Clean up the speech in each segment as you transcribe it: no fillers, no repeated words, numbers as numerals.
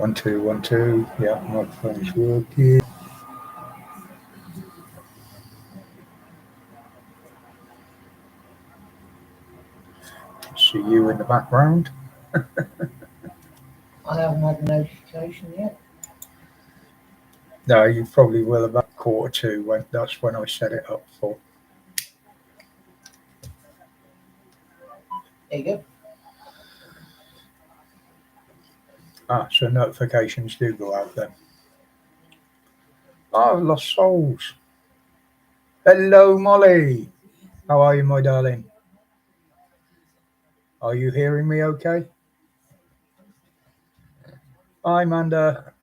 1 2 1 2. Yeah, my phone's working. See you in the background. I haven't had a notification yet. No, you probably will about 1:45 when that's when I set it up for. There you go. So notifications do go out then. Oh, Lost Souls. Hello, Molly. How are you, my darling? Are you hearing me okay? Hi, Amanda.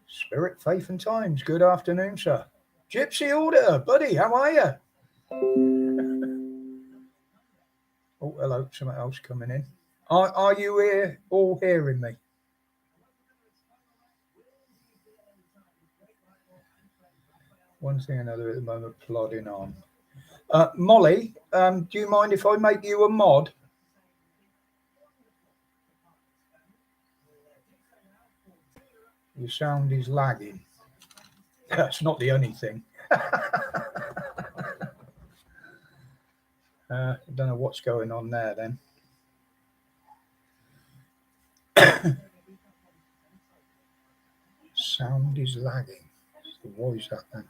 Spirit, Faith and Times. Good afternoon, sir. Gypsy Order, buddy, how are you? Oh, hello, something else coming in. Are you here all hearing me? One thing or another at the moment, plodding on. Molly, do you mind if I make you a mod? Your sound is lagging. That's not the only thing. I don't know what's going on there then. Sound is lagging. So why is that then?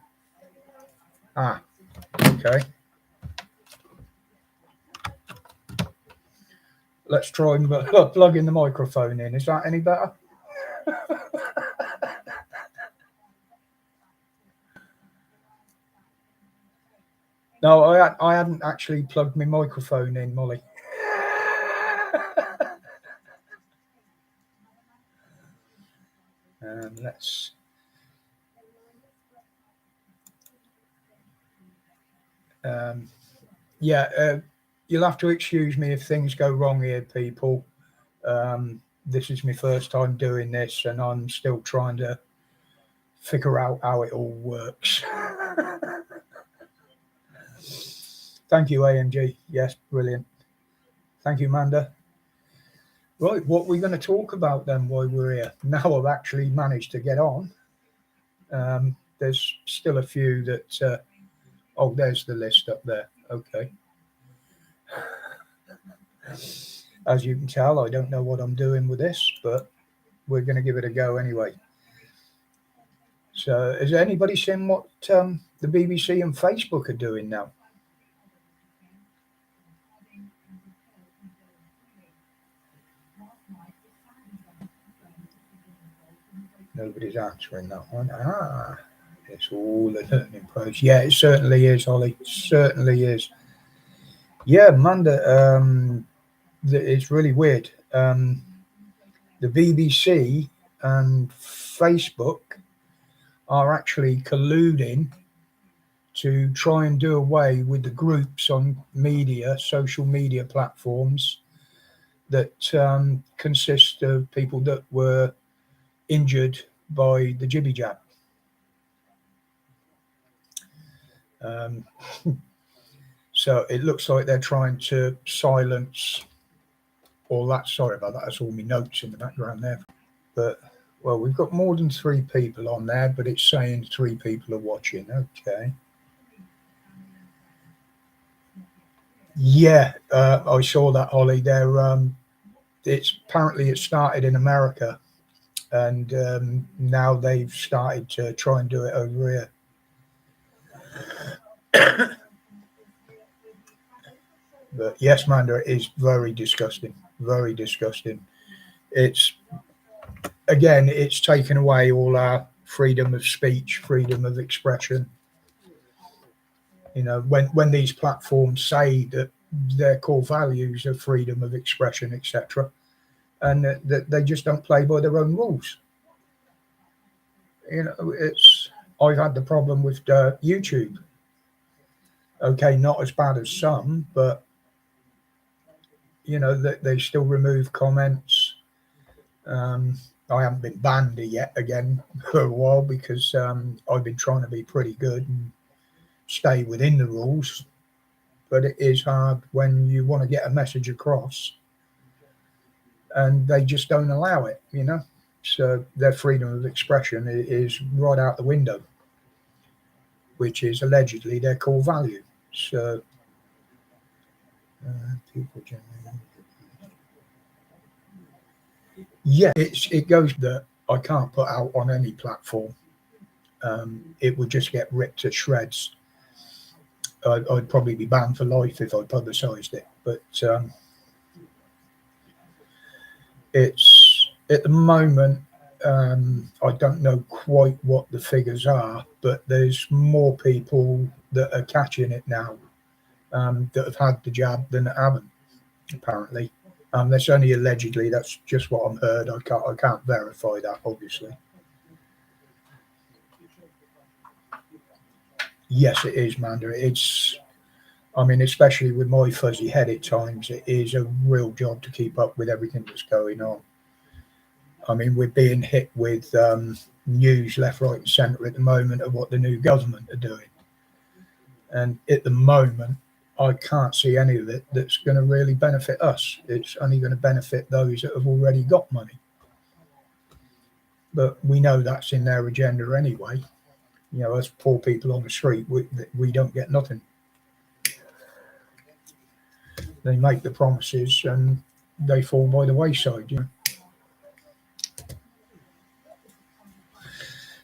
Okay. Let's try and plug in the microphone in. Is that any better? No, I hadn't actually plugged my microphone in, Molly. Let's. You'll have to excuse me if things go wrong here, people. This is my first time doing this, and I'm still trying to figure out how it all works. Thank you, AMG. Yes, brilliant. Thank you, Amanda. Right, what we're going to talk about then while we're here. Now I've actually managed to get on. There's still a few that... oh, there's the list up there. Okay. As you can tell, I don't know what I'm doing with this, but we're going to give it a go anyway. So has anybody seen what the BBC and Facebook are doing now? Nobody's answering that one. It's all a learning process. Yeah, it certainly is, Holly. It certainly is. Yeah, Amanda, it's really weird. The BBC and Facebook are actually colluding to try and do away with the groups on social media platforms that consist of people that were injured by the jibby jab. So it looks like they're trying to silence all that. Sorry about that. That's all my notes in the background there. But, well, we've got more than 3 people on there, but it's saying 3 people are watching. Okay. Yeah, I saw that, Holly. It's apparently it started in America, and now they've started to try and do it over here. But yes, Manda, it is very disgusting. Very disgusting. It's taken away all our freedom of speech, freedom of expression. You know, when these platforms say that their core values are freedom of expression, etc., and that they just don't play by their own rules. You know, I've had the problem with YouTube. Okay, not as bad as some, but you know they still remove comments. I haven't been banned yet again for a while because I've been trying to be pretty good and stay within the rules. But it is hard when you want to get a message across and they just don't allow it, you know. So their freedom of expression is right out the window, which is allegedly their core value. So people generally, yeah, it goes that I can't put out on any platform. It would just get ripped to shreds. I'd probably be banned for life if I publicised it. But it's at the moment, I don't know quite what the figures are, but there's more people that are catching it now that have had the jab than that haven't, apparently. That's only allegedly. That's just what I've heard. I can't verify that, obviously. Yes, it is, Manda. I mean, especially with my fuzzy head at times, it is a real job to keep up with everything that's going on. I mean, we're being hit with news left, right, and centre at the moment of what the new government are doing. And at the moment, I can't see any of it that's going to really benefit us. It's only going to benefit those that have already got money. But we know that's in their agenda anyway. You know, as poor people on the street, we don't get nothing. They make the promises and they fall by the wayside, you know.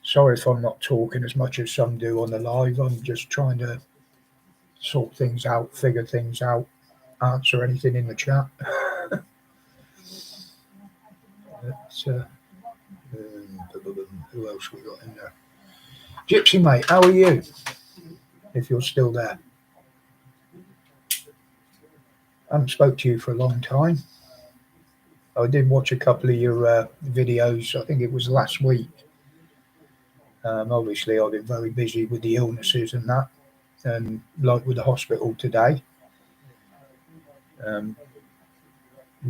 Sorry if I'm not talking as much as some do on the live. I'm just trying to sort things out, figure things out, answer anything in the chat. Who else we got in there? Gypsy mate, how are you? If you're still there. I haven't spoke to you for a long time. I did watch a couple of your videos. I think it was last week. Obviously, I've been very busy with the illnesses and that, and like with the hospital today.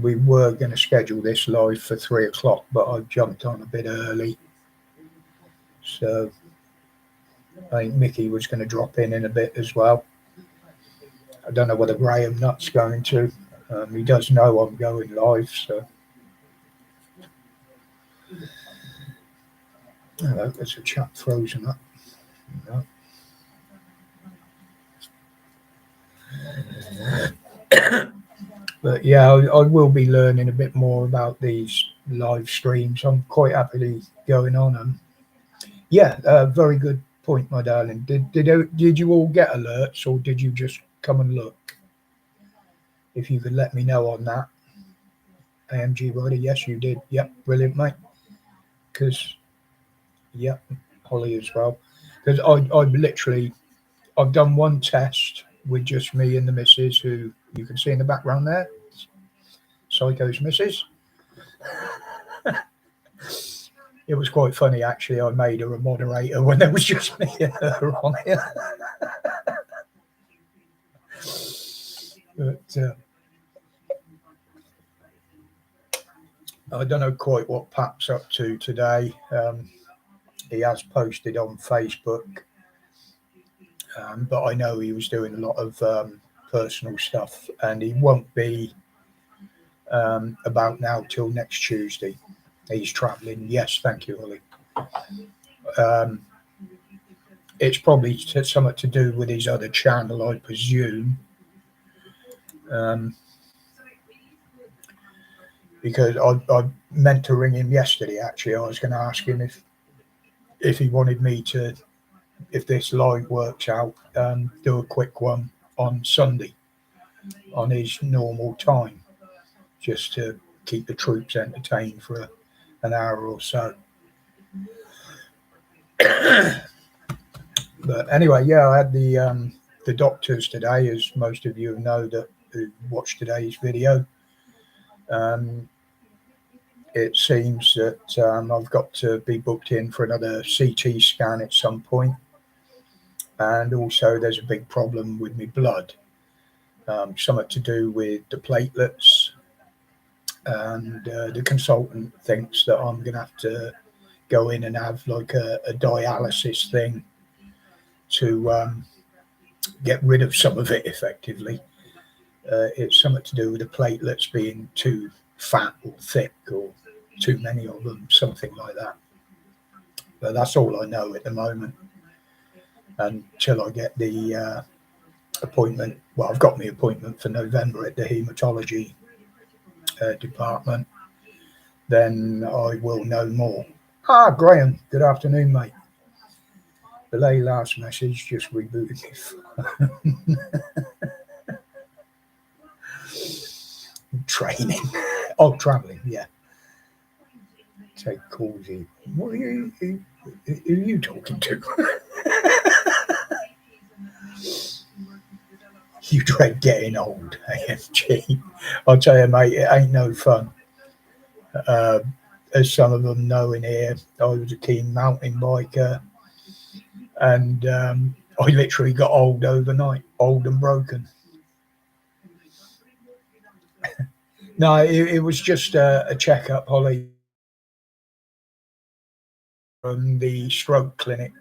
We were going to schedule this live for 3 o'clock, but I jumped on a bit early. So I think Mickey was going to drop in a bit as well. I don't know whether Graham Nutt's going to. He does know I'm going live, so. Hello, there's a chat frozen up. No. But yeah, I will be learning a bit more about these live streams. I'm quite happily going on them. Yeah, very good point, my darling. Did you all get alerts, or did you just come and look? If you could let me know on that. AMG Rider, yes, you did. Yep, brilliant, mate. Because, yep, Holly as well. Because I've done one test with just me and the missus, who you can see in the background there. Psycho's missus. It was quite funny, actually. I made her a moderator when there was just me and her on here. But I don't know quite what Pap's up to today. He has posted on Facebook, but I know he was doing a lot of personal stuff, and he won't be about now till next Tuesday. He's travelling. Yes, thank you, Holly. It's probably something to do with his other channel, I presume. Because I meant to ring him yesterday, actually. I was going to ask him if he wanted me to, if this live works out, do a quick one on Sunday on his normal time, just to keep the troops entertained for an hour or so. But anyway, yeah, I had the doctors today, as most of you know that who watched today's video. It seems that I've got to be booked in for another CT scan at some point. And also there's a big problem with my blood, something to do with the platelets. And the consultant thinks that I'm going to have to go in and have like a dialysis thing to get rid of some of it effectively. It's something to do with the platelets being too fat or thick or too many of them, something like that. But that's all I know at the moment until I get the appointment. Well, I've got my appointment for November at the haematology department. Then I will know more. Graham, good afternoon, mate. Belay last message, just rebooted me. Training. Oh, travelling, yeah. Take calls. What are you talking to? You dread getting old, AFG. I'll tell you, mate, it ain't no fun. As some of them know in here, I was a keen mountain biker, and I literally got old overnight, old and broken. No, it was just a checkup, Holly, from the stroke clinic.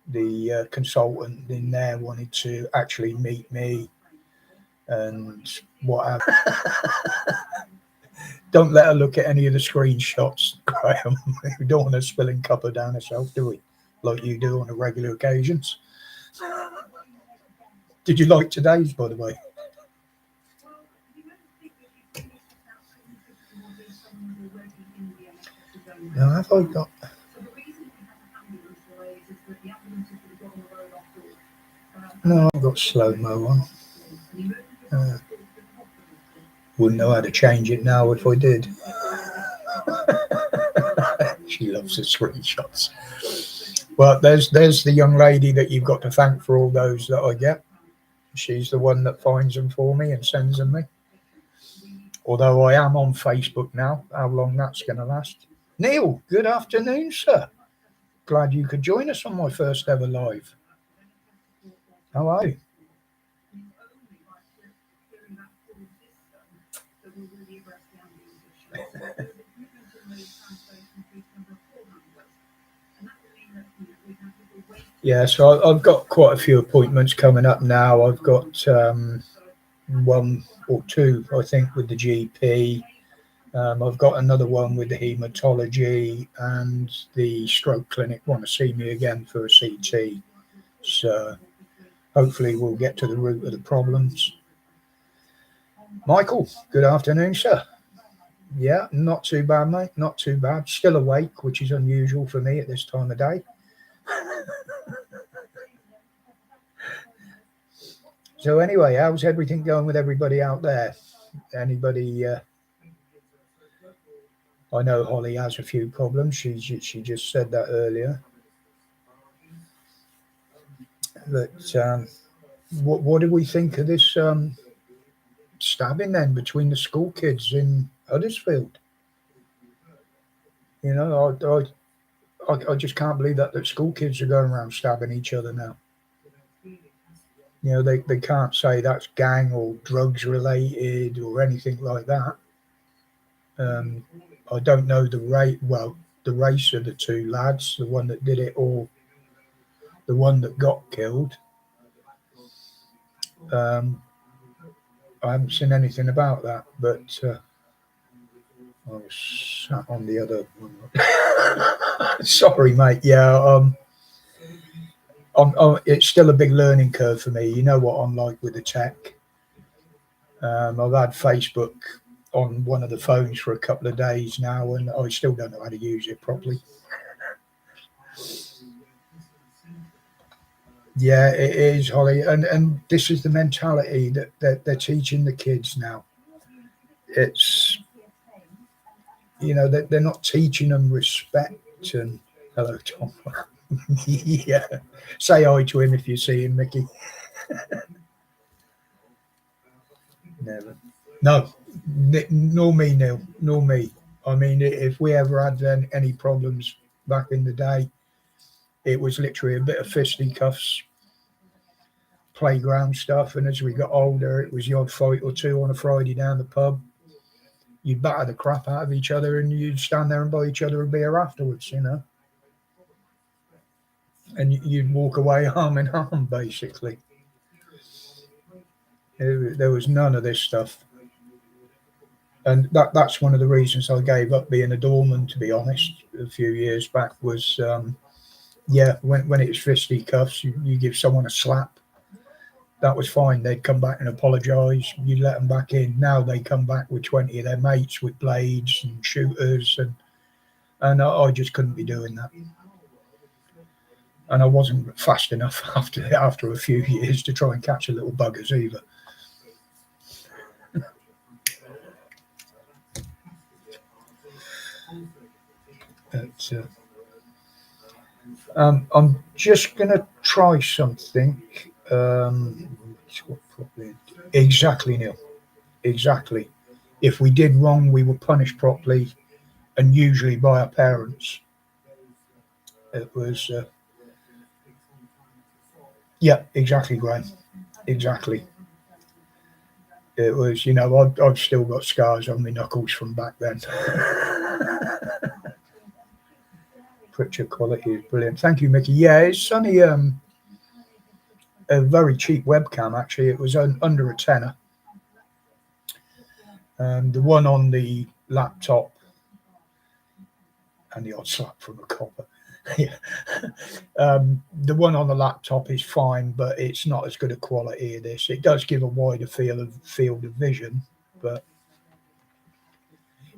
The consultant in there wanted to actually meet me and what have. Don't let her look at any of the screenshots, Graham. We don't want her spilling cuppa down herself, do we? Like you do on a regular occasions. Did you like today's, by the way? Now, have I got... No, I've got slow-mo on. Wouldn't know how to change it now if I did. She loves the screenshots. Well, there's the young lady that you've got to thank for all those that I get. She's the one that finds them for me and sends them me. Although I am on Facebook now. How long that's going to last. Neil, good afternoon, sir. Glad you could join us on my first ever live. How are you? Yeah, so I've got quite a few appointments coming up now. I've got one or two, I think, with the GP. I've got another one with the haematology, and the stroke clinic want to see me again for a CT. So hopefully we'll get to the root of the problems. Michael, good afternoon, sir. Yeah, not too bad, mate. Not too bad. Still awake, which is unusual for me at this time of day. So anyway, how's everything going with everybody out there? Anybody? I know Holly has a few problems. She just said that earlier. But what do we think of this stabbing then between the school kids in Huddersfield? You know, I just can't believe that school kids are going around stabbing each other now. You know, they can't say that's gang or drugs related or anything like that. I don't know the race of the two lads, the one that did it or the one that got killed. I haven't seen anything about that, but I was sat on the other one. Sorry, mate. Yeah, it's still a big learning curve for me. You know what I'm like with the tech. I've had Facebook on one of the phones for a couple of days now, and I still don't know how to use it properly. Yeah, it is, Holly, and this is the mentality that they're teaching the kids now. It's, you know, they're not teaching them respect. And hello, Tom. Yeah, say hi to him if you see him, Mickey. Never. No, nor me, Neil, nor me. I mean, if we ever had any problems back in the day, it was literally a bit of fisticuffs, playground stuff. And as we got older, it was the odd fight or two on a Friday down the pub. You'd batter the crap out of each other and you'd stand there and buy each other a beer afterwards, you know. And you'd walk away arm in arm, basically. There was none of this stuff. And that's one of the reasons I gave up being a doorman, to be honest, a few years back. Was yeah, when it was fisticuffs, you give someone a slap, that was fine. They'd come back and apologise. You'd let them back in. Now they come back with 20 of their mates with blades and shooters, and I just couldn't be doing that. And I wasn't fast enough after a few years to try and catch a little buggers either. But, I'm just going to try something. Exactly, Neil. Exactly. If we did wrong, we were punished properly, and usually by our parents. It was, yeah, exactly, Graham. Exactly. It was, I've still got scars on my knuckles from back then. Picture quality is brilliant. Thank you, Mickey. Yeah, it's only a very cheap webcam, actually. It was under a tenner. The one on the laptop, and the odd slap from a copper. Yeah. The one on the laptop is fine, but it's not as good a quality as this. It does give a wider field of vision, but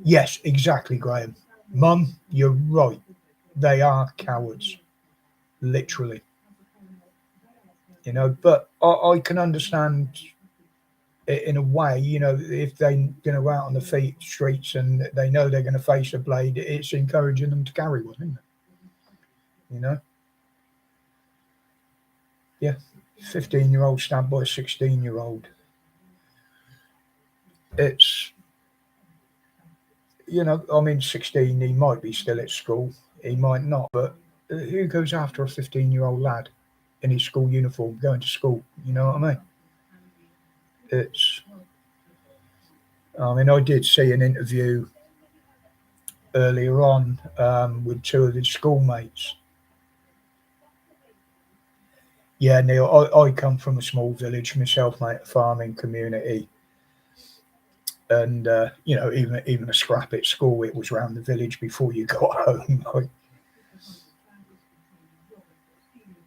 yes, exactly, Graham. Mum, you're right. They are cowards, literally. But I can understand it in a way. If they're going to go out on the streets and they know they're going to face a blade, it's encouraging them to carry one, isn't it? Yeah, 15-year-old stabbed by a 16-year-old. It's, I mean, 16, he might be still at school, he might not, but who goes after a 15-year-old lad in his school uniform going to school? You know what I mean? I did see an interview earlier on with two of his schoolmates. Yeah, Neil, I come from a small village myself, mate, a farming community. And, even a scrap at school, it was round the village before you got home.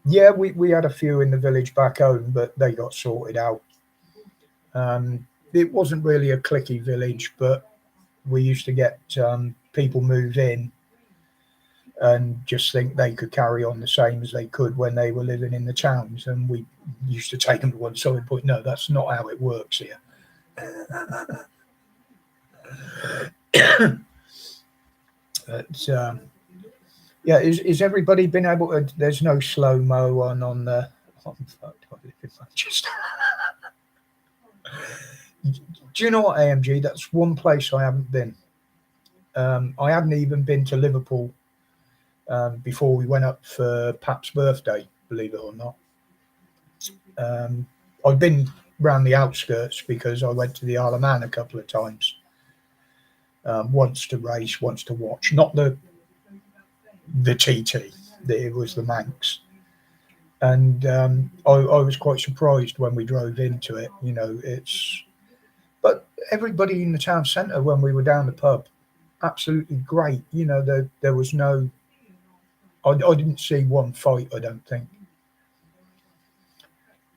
Yeah, we had a few in the village back home, but they got sorted out. It wasn't really a cliquey village, but we used to get people move in and just think they could carry on the same as they could when they were living in the towns. And we used to take them to one side and point, no, that's not how it works here. But, yeah, is everybody been able to? There's no slow mo on the. I live in Manchester. Do you know what, AMG? That's one place I haven't been. I hadn't even been to Liverpool before we went up for Pap's birthday, believe it or not. I've been around the outskirts because I went to the Isle of Man a couple of times. Once to race, once to watch. Not the TT, it was the Manx. And I was quite surprised when we drove into it. But everybody in the town centre when we were down the pub, absolutely great. There was no. I didn't see one fight, I don't think.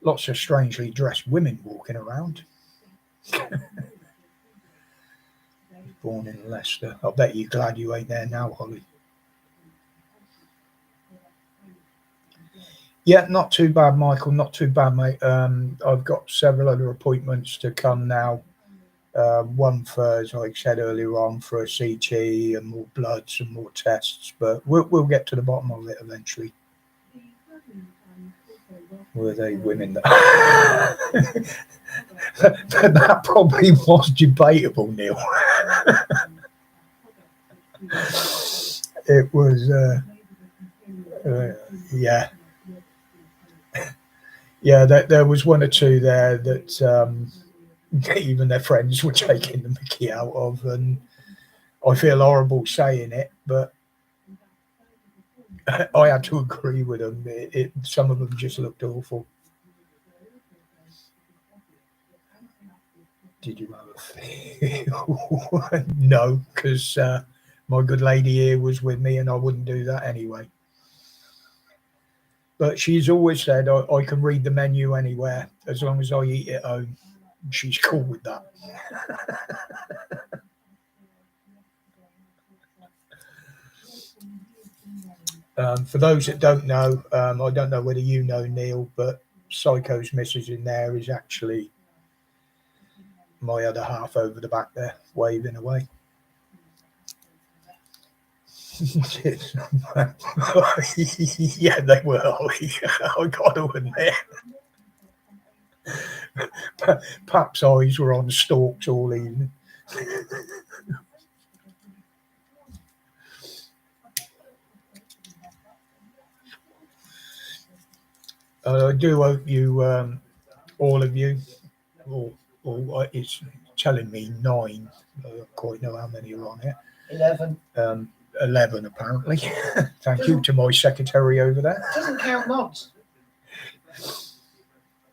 Lots of strangely dressed women walking around. Born in Leicester. I bet you're glad you ain't there now, Holly. Yeah, not too bad, Michael. Not too bad, mate. I've got several other appointments to come now. One for, as I said earlier on, for a CT and more bloods and more tests. But we'll get to the bottom of it eventually. Were they women? That probably was debatable, Neil. It was, yeah. Yeah, there was one or two there that even their friends were taking the mickey out of, and I feel horrible saying it, but I had to agree with them. Some of them just looked awful. Did you have a feel? No, because my good lady here was with me and I wouldn't do that anyway. But she's always said I can read the menu anywhere as long as I eat at home. She's cool with that. For those that don't know, I don't know whether you know, Neil, but Psycho's missus in there is actually my other half over the back there, waving away. Yeah, they were. I got to admit. Pap's eyes were on stalks all evening. I do hope you, all of you, or it's telling me 9. I don't quite know how many are on it. 11. 11 apparently. Thank you to my secretary over there. Doesn't count mods.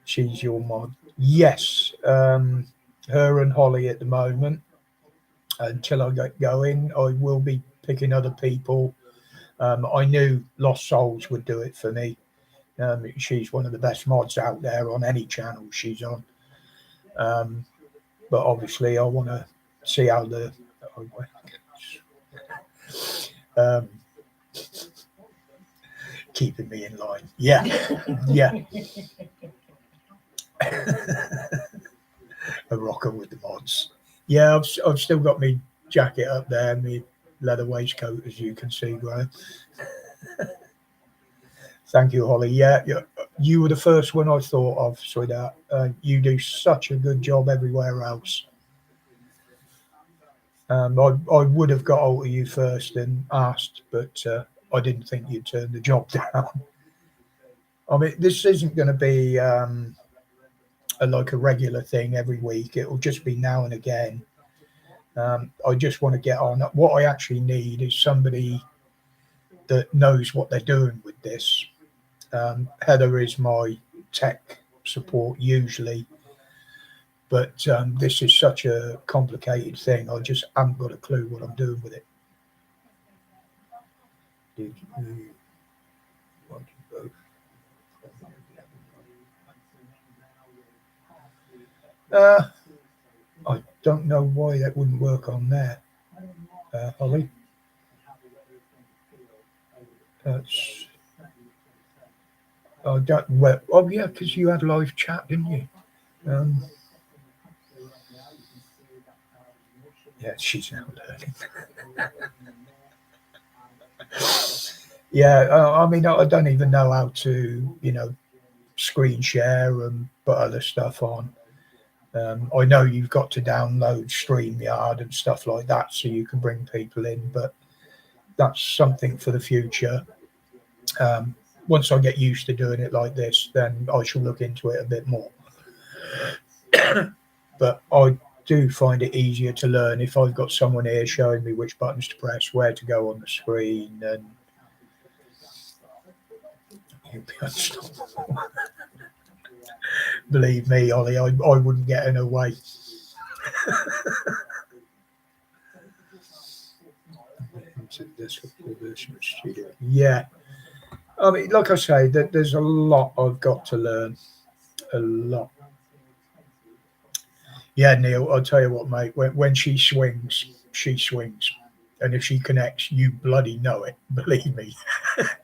She's your mod. Yes. Her and Holly at the moment. Until I get going, I will be picking other people. I knew Lost Souls would do it for me. She's one of the best mods out there on any channel she's on. But obviously I want to see how the keeping me in line. Yeah. A rocker with the mods. Yeah, I've still got my jacket up there, my leather waistcoat, as you can see, Graham. Thank you, Holly. Yeah, you were the first one I thought of, sweetheart. You do such a good job everywhere else. I would have got hold of you first and asked, but I didn't think you'd turn the job down. I mean, this isn't going to be like a regular thing every week. It'll just be now and again. I just want to get on. What I actually need is somebody that knows what they're doing with this. Heather is my tech support usually, but this is such a complicated thing. I just haven't got a clue what I'm doing with it. Did you want to both? I don't know why that wouldn't work on there, Holly. That's. Oh, well, oh yeah, because you had live chat, didn't you? Yeah, she's now learning. Yeah, I mean, I don't even know how to, screen share and put other stuff on. I know you've got to download StreamYard and stuff like that so you can bring people in, but that's something for the future. Once I get used to doing it like this, then I shall look into it a bit more. But I do find it easier to learn if I've got someone here showing me which buttons to press, where to go on the screen, and believe me, Ollie, I wouldn't get in her way. Yeah. I mean, like I say, there's a lot I've got to learn. A lot. Yeah, Neil, I'll tell you what, mate. When she swings, she swings. And if she connects, you bloody know it. Believe me.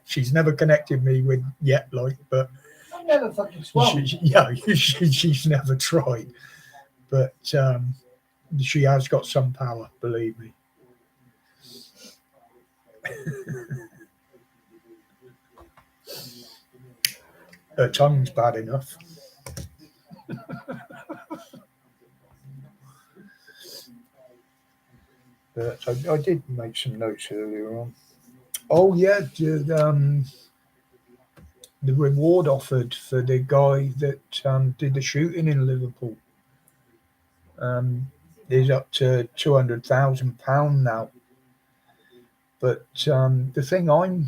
She's never connected me with yet, but I've never fucking swung. She's never tried. But she has got some power, believe me. Her tongue's bad enough. But I did make some notes earlier on. Oh yeah, the reward offered for the guy that did the shooting in Liverpool is up to £200,000 now. But the thing I'm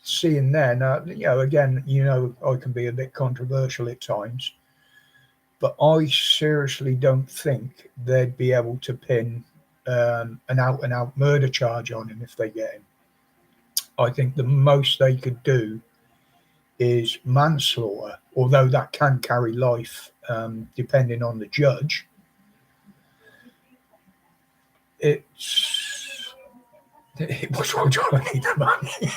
seeing there now, again, I can be a bit controversial at times, But I seriously don't think they'd be able to pin an out-and-out murder charge on him if they get him. I think the most they could do is manslaughter, although that can carry life depending on the judge. It was all Johnny the money.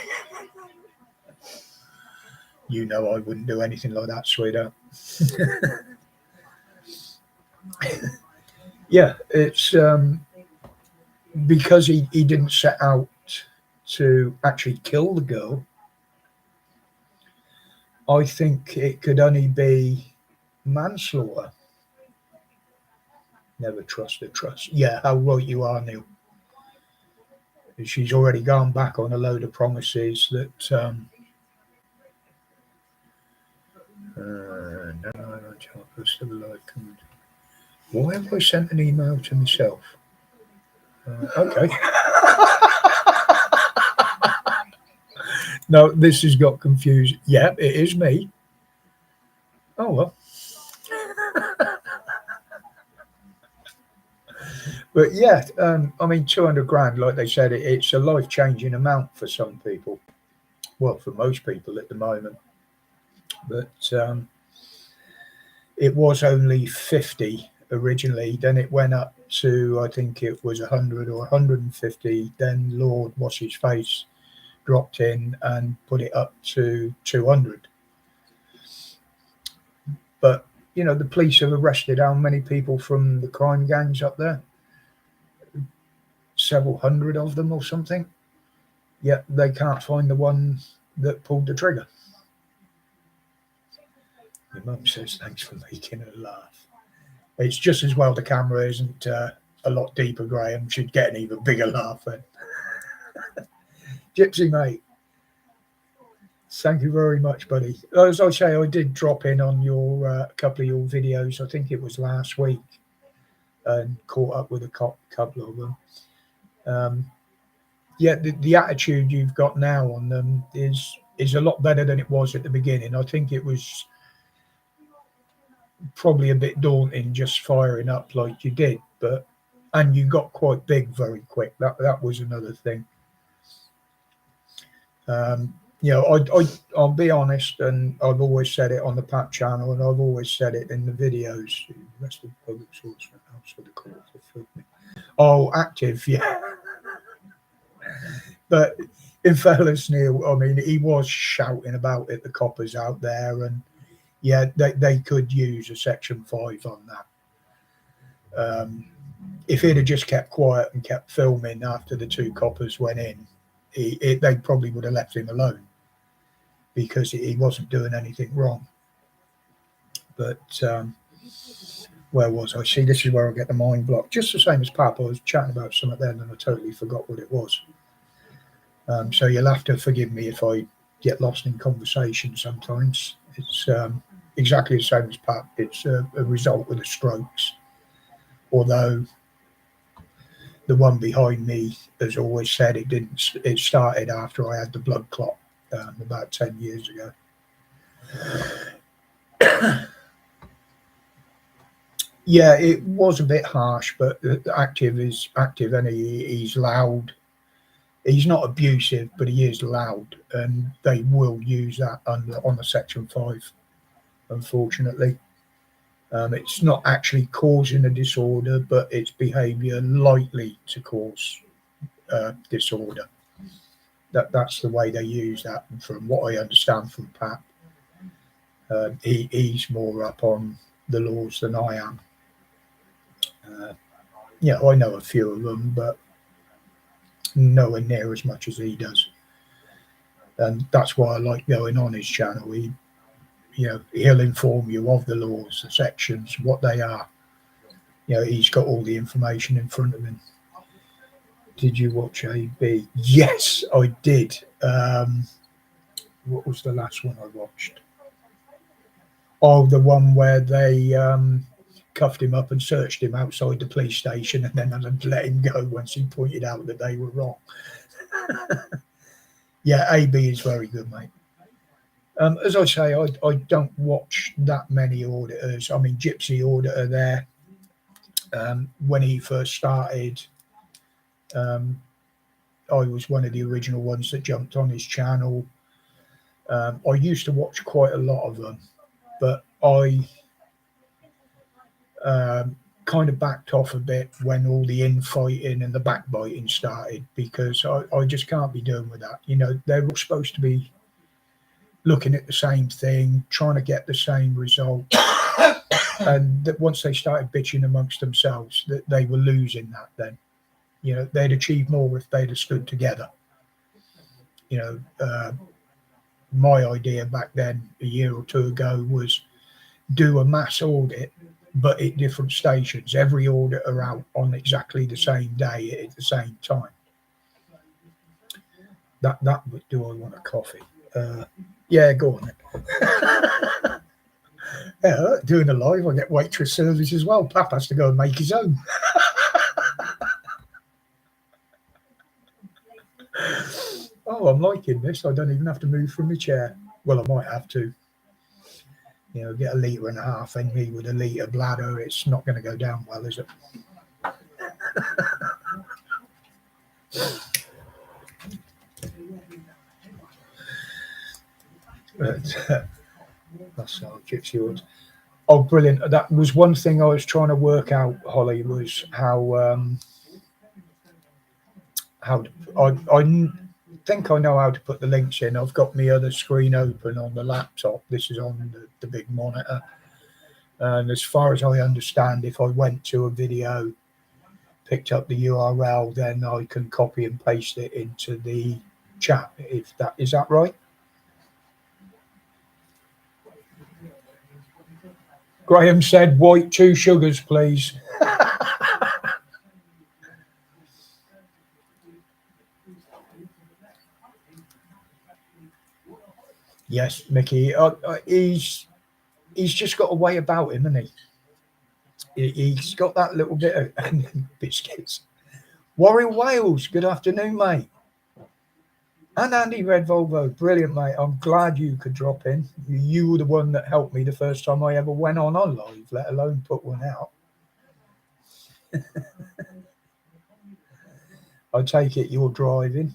You know I wouldn't do anything like that, sweetheart. Yeah, it's because he didn't set out to actually kill the girl. I think it could only be manslaughter. Never trust a trust. Yeah, how right you are, Neil. She's already gone back on a load of promises that no, first of all, why have I sent an email to myself? Okay. No, this has got confused. Yeah, it is me. Oh well. But yeah, I mean, 200 grand, like they said, it's a life-changing amount for some people. Well, for most people at the moment. But it was only 50 originally. Then it went up to, I think it was 100 or 150. Then Lord What's His Face dropped in and put it up to 200. But, you know, the police have arrested how many people from the crime gangs up there? Several hundred of them or something. Yet they can't find the one that pulled the trigger. Your mum says thanks for making her laugh. It's just as well the camera isn't a lot deeper, Graham. Should get an even bigger laugh then. Gypsy, mate. Thank you very much, buddy. As I say, I did drop in on your couple of your videos. I think it was last week, and caught up with a couple of them. Yeah, the attitude you've got now on them is a lot better than it was at the beginning. I think it was probably a bit daunting just firing up like you did, and you got quite big very quick. That was another thing. You know, I'll be honest, and I've always said it on the PAP channel, and I've always said it in the videos. The rest of the public source house for the court for me. Oh, active, yeah. But in fairness, Neil, I mean, he was shouting about it, the coppers out there, and yeah, they could use a Section 5 on that. If he'd have just kept quiet and kept filming after the two coppers went in, they probably would have left him alone because he wasn't doing anything wrong. But where was I? See, this is where I get the mind block. Just the same as Pap, I was chatting about something then and I totally forgot what it was. So you'll have to forgive me if I get lost in conversation sometimes. It's exactly the same as Pap. It's a result of the strokes. Although the one behind me has always said it didn't. It started after I had the blood clot about 10 years ago. Yeah, it was a bit harsh, but active is active, and he's loud. He's not abusive, but he is loud, and they will use that on the Section 5, unfortunately. It's not actually causing a disorder, but it's behaviour likely to cause disorder. That's the way they use that, and from what I understand from Pat, he's more up on the laws than I am. Yeah, I know a few of them, but nowhere near as much as he does. And that's why I like going on his channel. He'll inform you of the laws, the sections, what they are. He's got all the information in front of him. Did you watch AB? Yes, I did. What was the last one I watched? Oh, the one where they cuffed him up and searched him outside the police station and then let him go once he pointed out that they were wrong. Yeah, AB is very good, mate. As I say, I don't watch that many auditors. I mean, Gypsy Auditor there, when he first started, um, I was one of the original ones that jumped on his channel. I used to watch quite a lot of them, but I kind of backed off a bit when all the infighting and the backbiting started, because I just can't be doing with that. You know, they're all supposed to be looking at the same thing, trying to get the same result. And that once they started bitching amongst themselves, that they were losing that then. You know, they'd achieve more if they'd have stood together. You know, my idea back then, a year or two ago, was do a mass audit, but at different stations. Every auditor out on exactly the same day at the same time. That do I want a coffee? Yeah, go on then. Yeah, doing a live, I get waitress service as well. Pap has to go and make his own. Oh, I'm liking this. I don't even have to move from my chair. Well, I might have to. You know, get a litre and a half in me with a litre bladder. It's not going to go down well, is it? But that's how Gypsy would. Oh, brilliant! That was one thing I was trying to work out, Holly, was how I think I know how to put the links in. I've got my other screen open on the laptop. This is on the big monitor. And as far as I understand, if I went to a video, picked up the URL, then I can copy and paste it into the chat. If that is that right? Graham said, "White 2 sugars, please." Yes, Mickey. He's just got a way about him, hasn't he? He's got that little bit of biscuits. Warren Wales, good afternoon, mate. And Andy Red Volvo, brilliant, mate. I'm glad you could drop in. You were the one that helped me the first time I ever went on live, let alone put one out. I take it you're driving.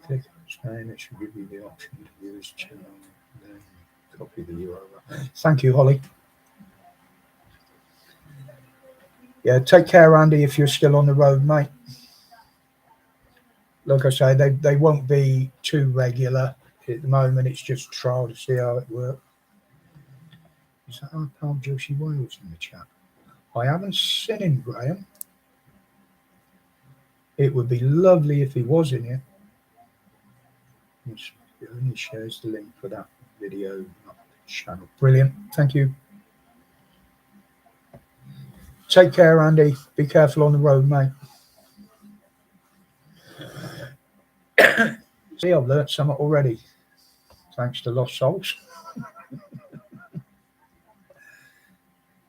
Click on Spain, it should give you the option to use channel, then copy the URL. Thank you, Holly. Yeah, take care, Andy, if you're still on the road, mate. Like I say, they won't be too regular at the moment. It's just trial to see how it works. Is that our pal Josie Wales in the chat? I haven't seen him, Graham. It would be lovely if he was in here. He only shares the link for that video, not the channel. Brilliant. Thank you. Take care, Andy. Be careful on the road, mate. See, I've learnt something already, thanks to Lost Souls.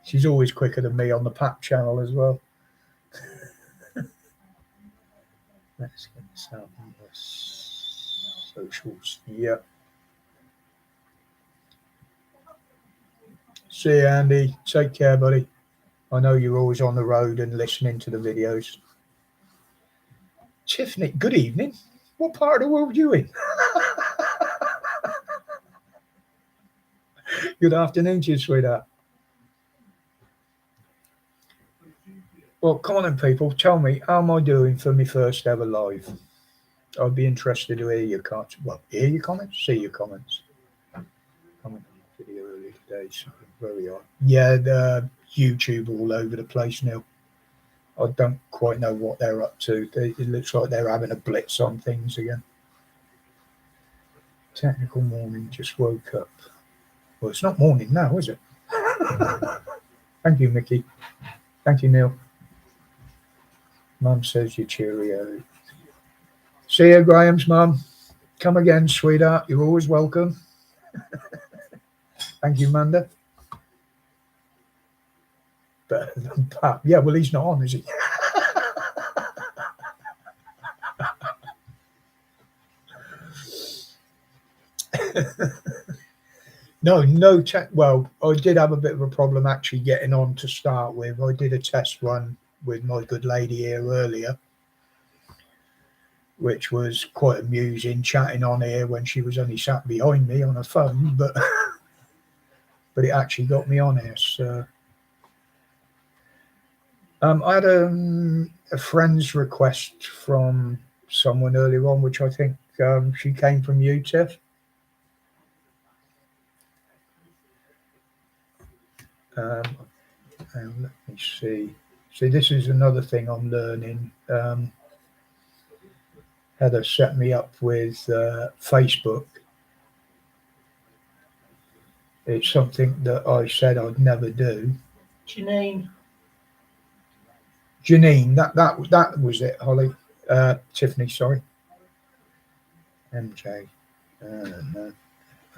She's always quicker than me on the PAP channel as well. Let's get this out on the socials. Yep. See you, Andy. Take care, buddy. I know you're always on the road and listening to the videos. Tiffany, good evening. What part of the world are you in? Good afternoon to you, sweetheart. Well, come on then, people. Tell me, how am I doing for my first ever live? I'd be interested to hear your comments. Well, hear your comments, see your comments. Comment on the video earlier today, something very odd. Yeah, the YouTube all over the place now. I don't quite know what they're up to. It looks like they're having a blitz on things again. Technical morning, just woke up. Well, it's not morning now, is it? Thank you, Mickey. Thank you, Neil. Mum says you're cheerio. See you, Graham's mum. Come again, sweetheart. You're always welcome. Thank you, Manda. But yeah, well, he's not on, is he? No tech. Well, I did have a bit of a problem actually getting on to start with. I did a test run with my good lady here earlier, which was quite amusing, chatting on here when she was only sat behind me on a phone, but it actually got me on here. So I had a friend's request from someone earlier on, which I think she came from you, Tiff. And let me see. See, this is another thing I'm learning. Heather set me up with Facebook. It's something that I said I'd never do. Janine. Janine, that was it, Holly. Tiffany, sorry. MJ. No.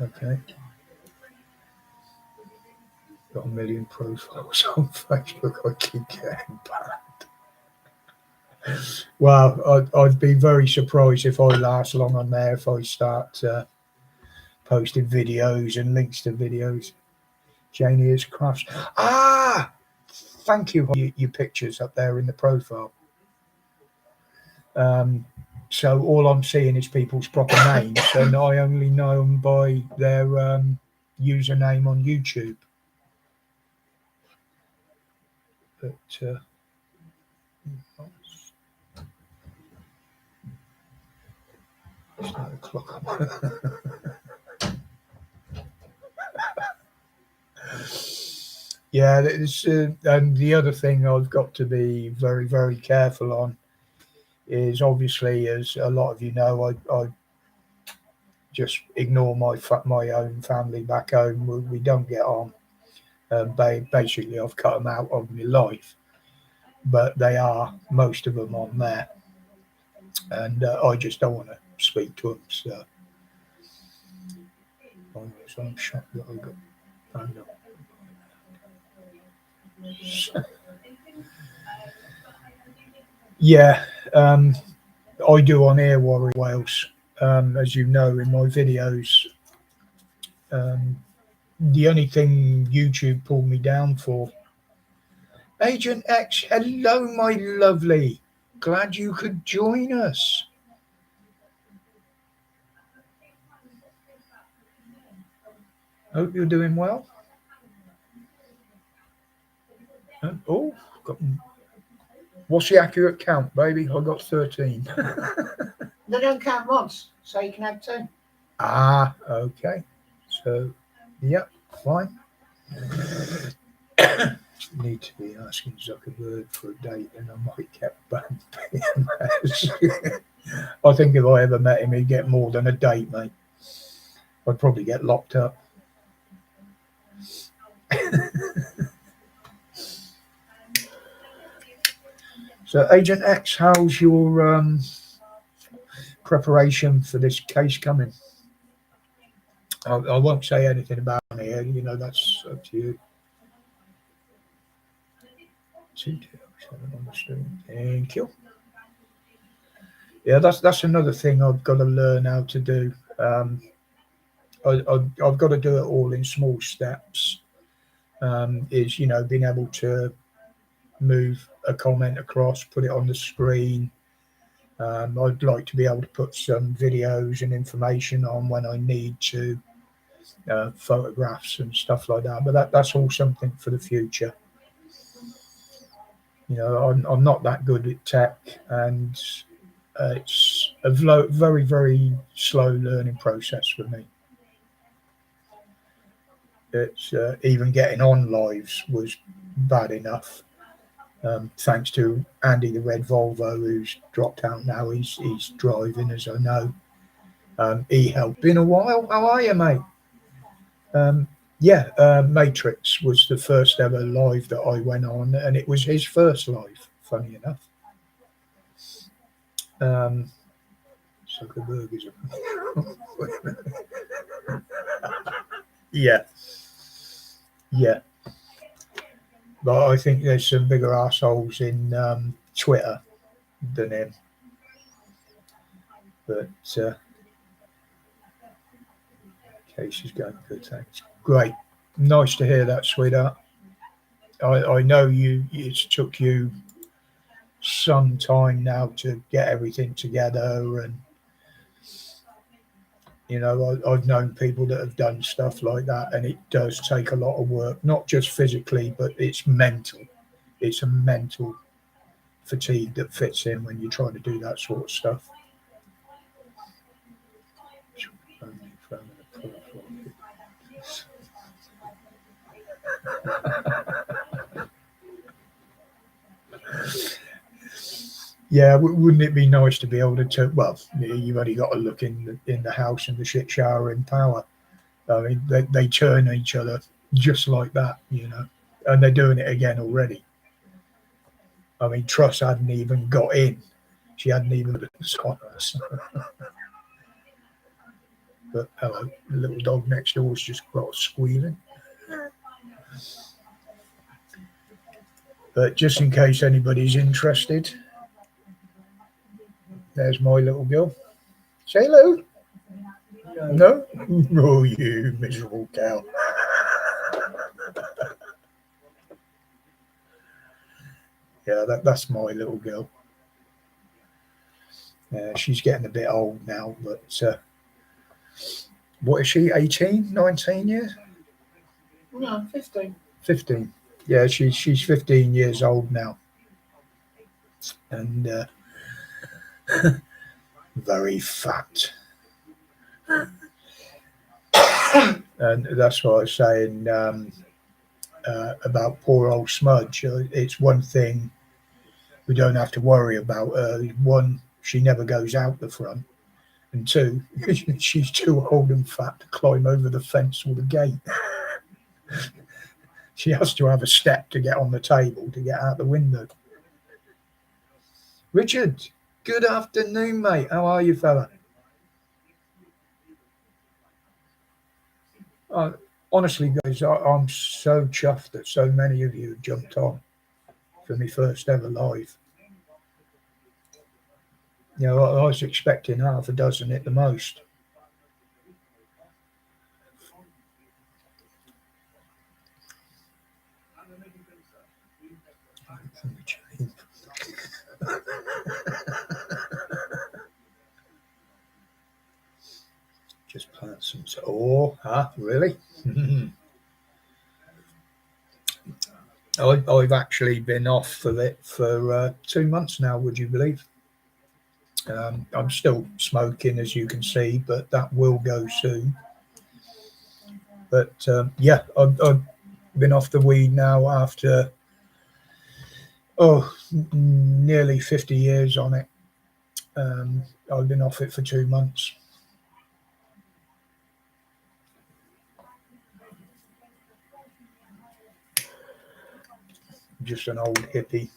Okay. Got a million profiles on Facebook. I keep getting banned. Well, I'd be very surprised if I last long on there if I start posting videos and links to videos. Janie is crafts. Ah, thank you. Your pictures up there in the profile. So all I'm seeing is people's proper names, and I only know them by their username on YouTube. But it's 9 o'clock. Yeah, and the other thing I've got to be very, very careful on is obviously, as a lot of you know, I just ignore my own family back home. We don't get on. Basically, I've cut them out of my life, but they are, most of them, on there, and I just don't want to speak to them. So I'm shocked that I got banned up. Yeah, I do on Air Warrior Wales. As you know, in my videos, the only thing YouTube pulled me down for. Agent X, hello, my lovely. Glad you could join us. Hope you're doing well. Oh, what's the accurate count, baby? I got 13. They don't count mods, so you can have 2. Ah, okay. So, yep, fine. Need to be asking Zuckerberg for a date, and I might get banned PMS. I think if I ever met him, he'd get more than a date, mate. I'd probably get locked up. So, Agent X, how's your preparation for this case coming? I won't say anything about it here. You know, that's up to you. 227 on the stream. Thank you. Yeah, that's another thing I've got to learn how to do. I've got to do it all in small steps. Is, you know, being able to move a comment across, put it on the screen. I'd like to be able to put some videos and information on when I need to, photographs and stuff like that. But that's all something for the future. You know, I'm not that good at tech, and it's a very, very slow learning process for me. It's even getting on lives was bad enough. Thanks to Andy the Red Volvo, who's dropped out now. He's driving, as I know. He helped. Been a while. How are you, mate? Yeah, Matrix was the first ever live that I went on, and it was his first live, funny enough. Zuckerberg is yeah. But I think there's some bigger assholes in Twitter than him. But Casey's going good, thanks. Great. Nice to hear that, sweetheart. I know it's took you some time now to get everything together, and I've known people that have done stuff like that, and it does take a lot of work, not just physically, but it's mental. It's a mental fatigue that fits in when you're trying to do that sort of stuff. Yeah, wouldn't it be nice to be able to? Well, you've only got to look in the house and the shit shower in power. I mean, they turn each other just like that, and they're doing it again already. I mean, Truss hadn't even got in; she hadn't even on us. But hello, the little dog next door's just got squealing. But just in case anybody's interested, there's my little girl. Say hello. No? Oh, you miserable cow. Yeah, that's my little girl. She's getting a bit old now, but what is she, 18, 19 years? No, 15. 15. Yeah, she's 15 years old now. And very fat. And that's what I was saying about poor old Smudge. It's one thing we don't have to worry about. One, she never goes out the front. And two, she's too old and fat to climb over the fence or the gate. She has to have a step to get on the table to get out the window. Richard, good afternoon, mate. How are you, fella? Honestly, guys, I'm so chuffed that so many of you jumped on for my first ever live. I was expecting half a dozen at the most. Just plant some. Really? I've actually been off of it for 2 months now. Would you believe? I'm still smoking, as you can see, but that will go soon. But yeah, I've been off the weed now after nearly 50 years on it. I've been off it for 2 months. Just an old hippie.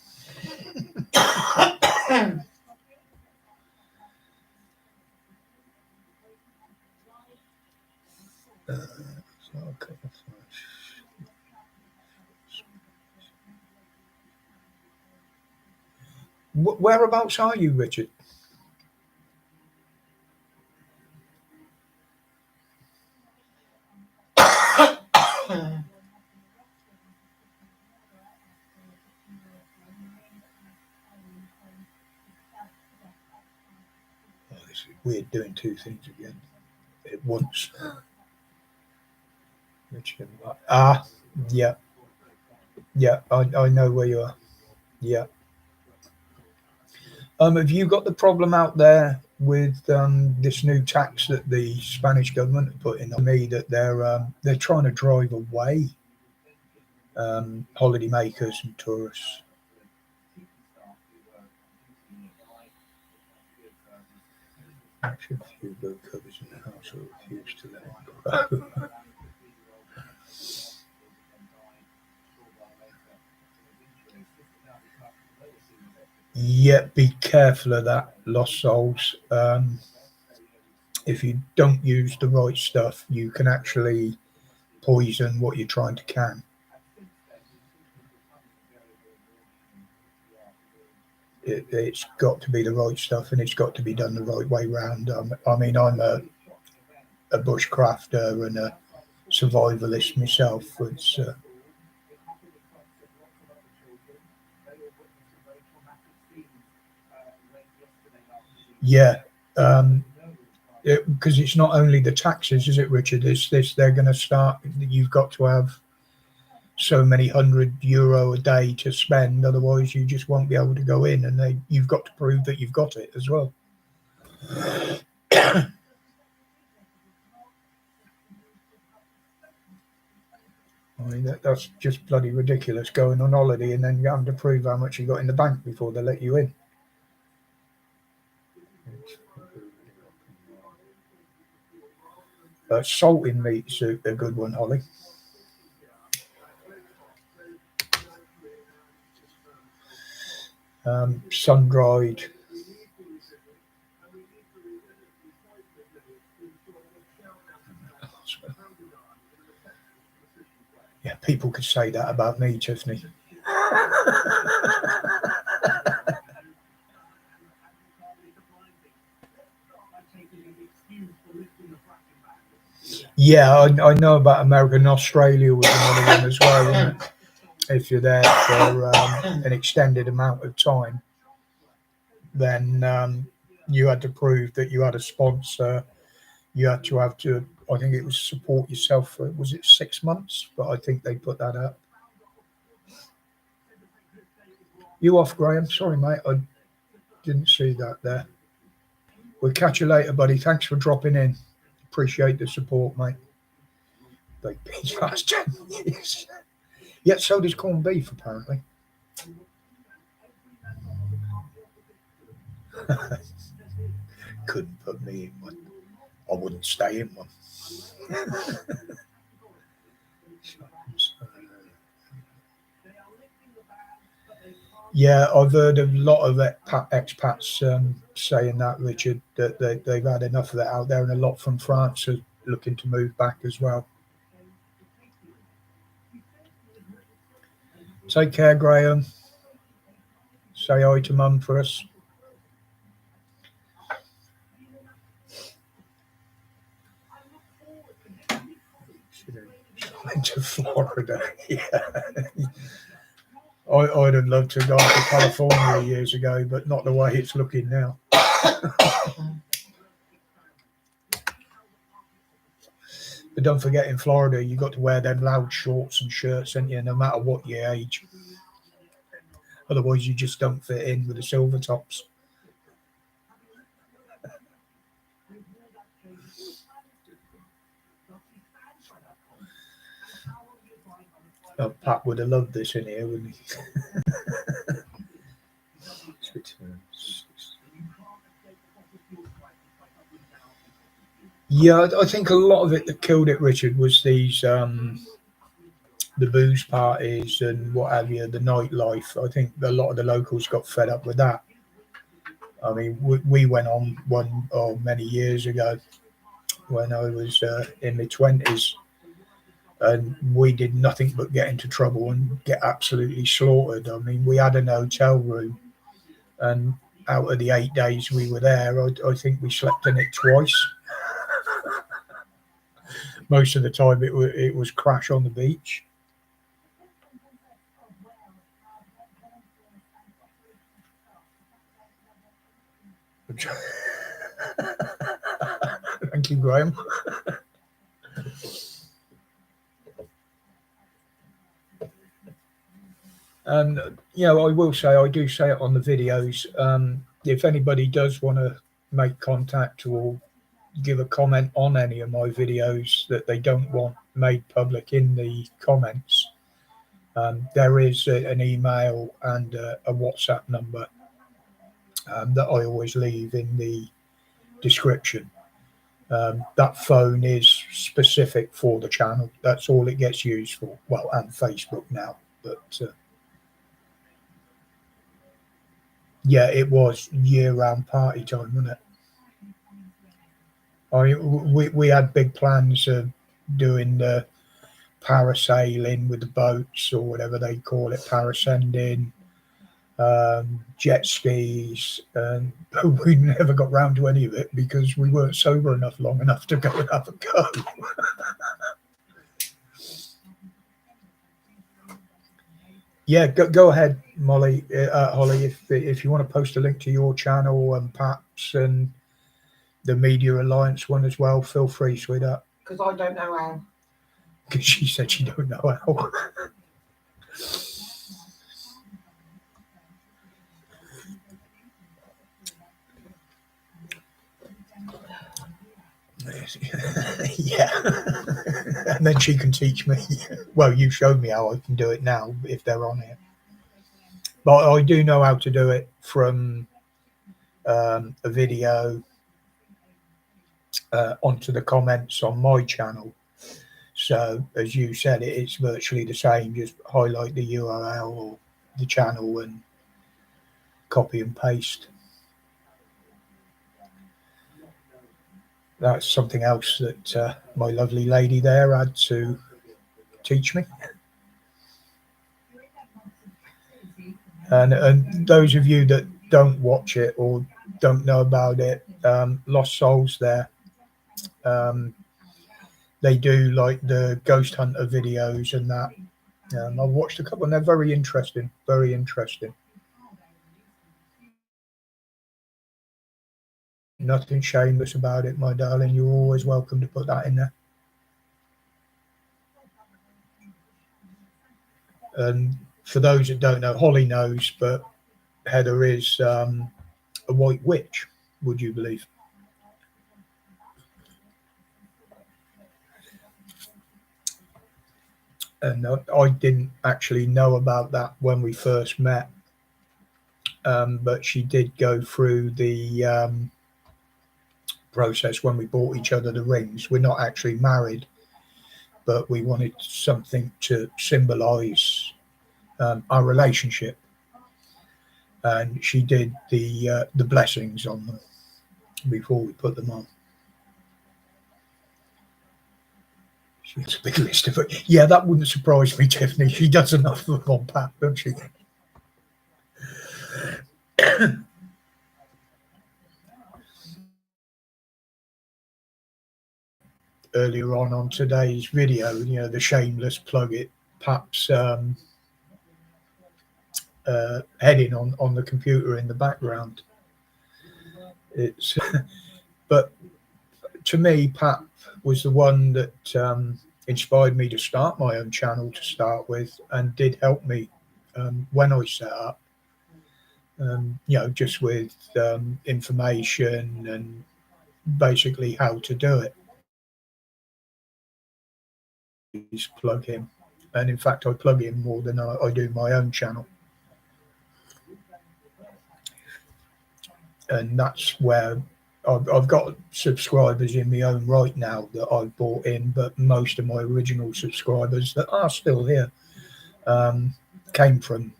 Whereabouts are you, Richard? This is weird doing two things again at once. Richard, yeah. Yeah, I know where you are. Yeah. Have you got the problem out there with this new tax that the Spanish government have put in on me that they're trying to drive away holiday makers and tourists? Actually, a few blue covers in the house will refuse to let it grow. Yeah, be careful of that, lost souls. If you don't use the right stuff, you can actually poison what you're trying to can. It's got to be the right stuff, and it's got to be done the right way round. I mean, I'm a bushcrafter and a survivalist myself. It's yeah, because it's not only the taxes, is it, Richard? It's this. They're going to start. You've got to have so many €100 a day to spend, otherwise you just won't be able to go in, and you've got to prove that you've got it as well. I mean, that's just bloody ridiculous, going on holiday and then you have to prove how much you got in the bank before they let you in. Salting meat's a good one, Holly. Sun-dried. Yeah, people could say that about me, Tiffany. Yeah, I know about America, and Australia was another one as well, wasn't it? If you're there for an extended amount of time, then you had to prove that you had a sponsor. You had to I think it was support yourself for, was it 6 months? But I think they put that up. You off, Graham? Sorry, mate, I didn't see that there. We'll catch you later, buddy. Thanks for dropping in. Appreciate the support, mate. Like beef last 10 years. Yeah, so does corned beef, apparently. Couldn't put me in one. I wouldn't stay in one. Yeah, I've heard a lot of expats saying that, Richard, that they've had enough of that out there, and a lot from France are looking to move back as well. Take care, Graham. Say hi to Mum for us. Went to Florida. Yeah. I'd have loved to have gone to California years ago, but not the way it's looking now. But don't forget, in Florida, you got to wear them loud shorts and shirts, ain't you, no matter what your age. Otherwise, you just don't fit in with the silver tops. Oh, Pat would have loved this in here, wouldn't he? Yeah, I think a lot of it that killed it, Richard, was these the booze parties and what have you, the nightlife. I think a lot of the locals got fed up with that. I mean, we went on one many years ago when I was in my 20s, and we did nothing but get into trouble and get absolutely slaughtered. I mean, we had an hotel room, and out of the 8 days we were there, I think we slept in it twice. Most of the time it was crash on the beach. Thank you, Graham. And I will say, I do say it on the videos. If anybody does want to make contact or give a comment on any of my videos that they don't want made public in the comments, there is an email and a WhatsApp number that I always leave in the description. That phone is specific for the channel. That's all it gets used for. Well, and Facebook now, but yeah, it was year-round party time, wasn't it? I mean, we had big plans of doing the parasailing with the boats, or whatever they call it, parascending. jet skis, and we never got round to any of it because we weren't sober enough long enough to go and have a go. Yeah, go ahead, Molly, Holly, if you want to post a link to your channel and perhaps and the Media Alliance one as well, feel free, sweetheart. Because I don't know how. Because she said she don't know how. Yeah. And then she can teach me. Well, you showed me how I can do it now if they're on here. But I do know how to do it from a video onto the comments on my channel. So as you said, it's virtually the same. Just highlight the URL or the channel and copy and paste. That's something else that my lovely lady there had to teach me. And those of you that don't watch it or don't know about it, Lost Souls there, they do like the ghost hunter videos and that. I've watched a couple and they're very interesting, very interesting. Nothing shameless about it, my darling. You're always welcome to put that in there. And for those that don't know, Holly knows, but Heather is a white witch, would you believe? And I didn't actually know about that when we first met, but she did go through the process when we bought each other the rings. We're not actually married, but we wanted something to symbolize our relationship, and she did the blessings on them before we put them on. She has a big list of it. Yeah, that wouldn't surprise me, Tiffany. She does enough of them on Pat, doesn't she? Earlier on today's video, the shameless plug it, Pat's heading on the computer in the background. It's but to me, Pat was the one that inspired me to start my own channel to start with, and did help me when I set up. Just with information and basically how to do it. Plug him, and in fact, I plug him more than I do my own channel. And that's where I've got subscribers in my own right now that I've bought in, but most of my original subscribers that are still here came from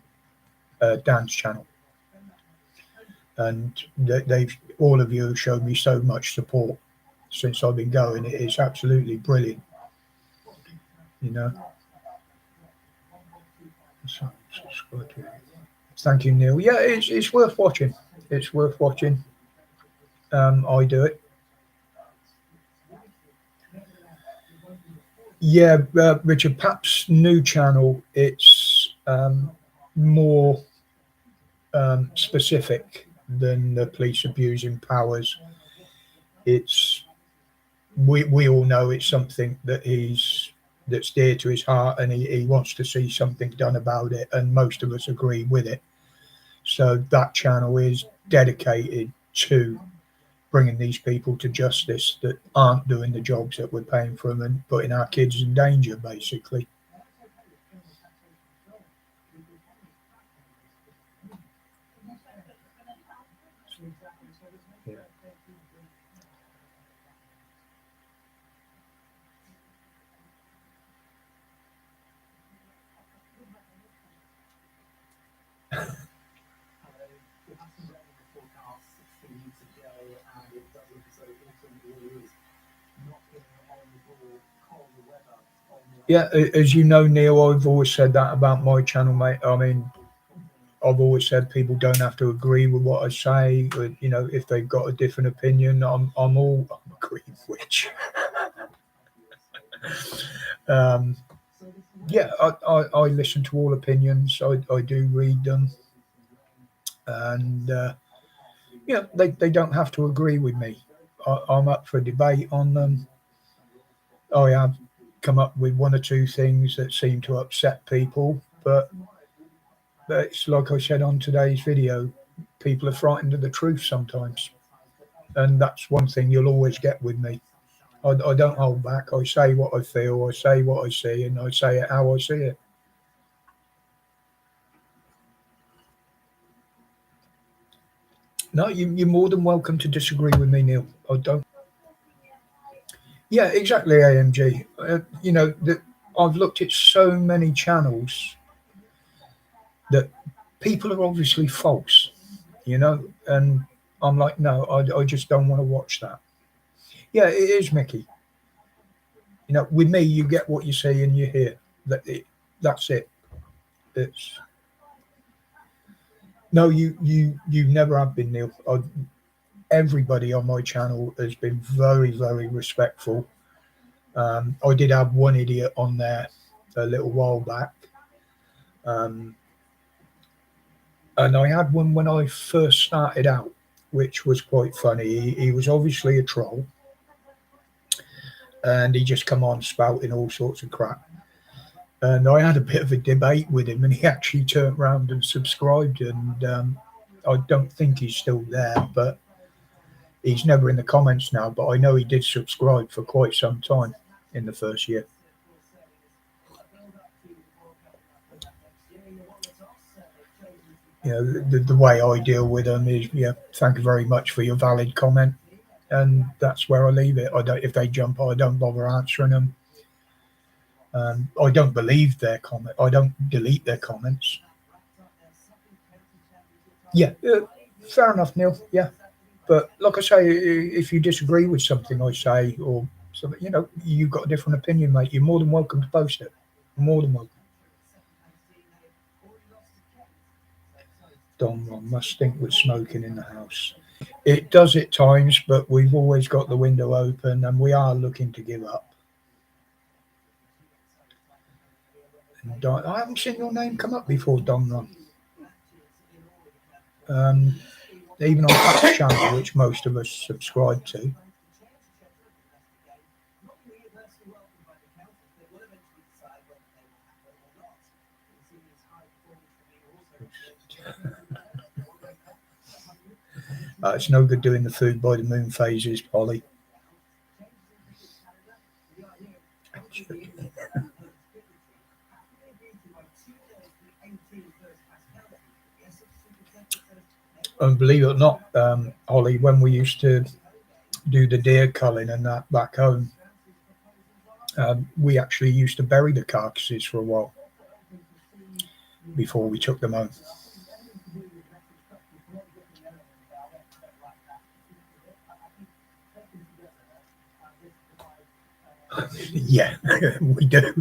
Dan's channel. And they've all of you have showed me so much support since I've been going. It is absolutely brilliant, So, thank you, Neil. Yeah, it's worth watching. It's worth watching. I do it. Yeah, Richard, Pat's new channel, it's more specific than the police abusing powers. It's we all know it's something that's dear to his heart, and he wants to see something done about it, and most of us agree with it. So that channel is dedicated to bringing these people to justice that aren't doing the jobs that we're paying for them and putting our kids in danger, basically. Yeah. Yeah, as you know, Neil, I've always said that about my channel, mate. I mean, I've always said people don't have to agree with what I say. But, you know, if they've got a different opinion, I'm agreeing which. Yeah, I listen to all opinions. I do read them, and yeah, they don't have to agree with me. I'm up for debate on them. I have come up with one or two things that seem to upset people, but it's like I said on today's video, people are frightened of the truth sometimes, and that's one thing you'll always get with me. I don't hold back. I say what I feel, I say what I see, and I say it how I see it. No, you're more than welcome to disagree with me, Neil. I don't. Yeah, exactly, AMG. You know, I've looked at so many channels that people are obviously false, you know, and I'm like, no, I just don't want to watch that. Yeah, it is, Mickey. You know, with me, you get what you see and you hear. That's it. It's no, you never have been, Neil. Everybody on my channel has been very, very respectful. I did have one idiot on there a little while back. And I had one when I first started out, which was quite funny. He was obviously a troll, and he just come on spouting all sorts of crap. And I had a bit of a debate with him, and he actually turned around and subscribed. And I don't think he's still there, but he's never in the comments now. But I know he did subscribe for quite some time in the first year. You know, the way I deal with them is, yeah, thank you very much for your valid comment, and that's where I leave it. I don't, if they jump, I don't bother answering them. I don't believe their comment. I don't delete their comments. Yeah, fair enough, Neil. Yeah, but like I say, if you disagree with something I say or something, you know, you've got a different opinion, mate, you're more than welcome to post it. More than welcome. Don Ron must stink with smoking in the house. It does at times, but we've always got the window open and we are looking to give up. And I haven't seen your name come up before, Don Ron. Even on Pat's channel, which most of us subscribe to. It's no good doing the food by the moon phases, Polly. And believe it or not, Holly, when we used to do the deer culling and that back home, we actually used to bury the carcasses for a while before we took them home. Yeah, we do.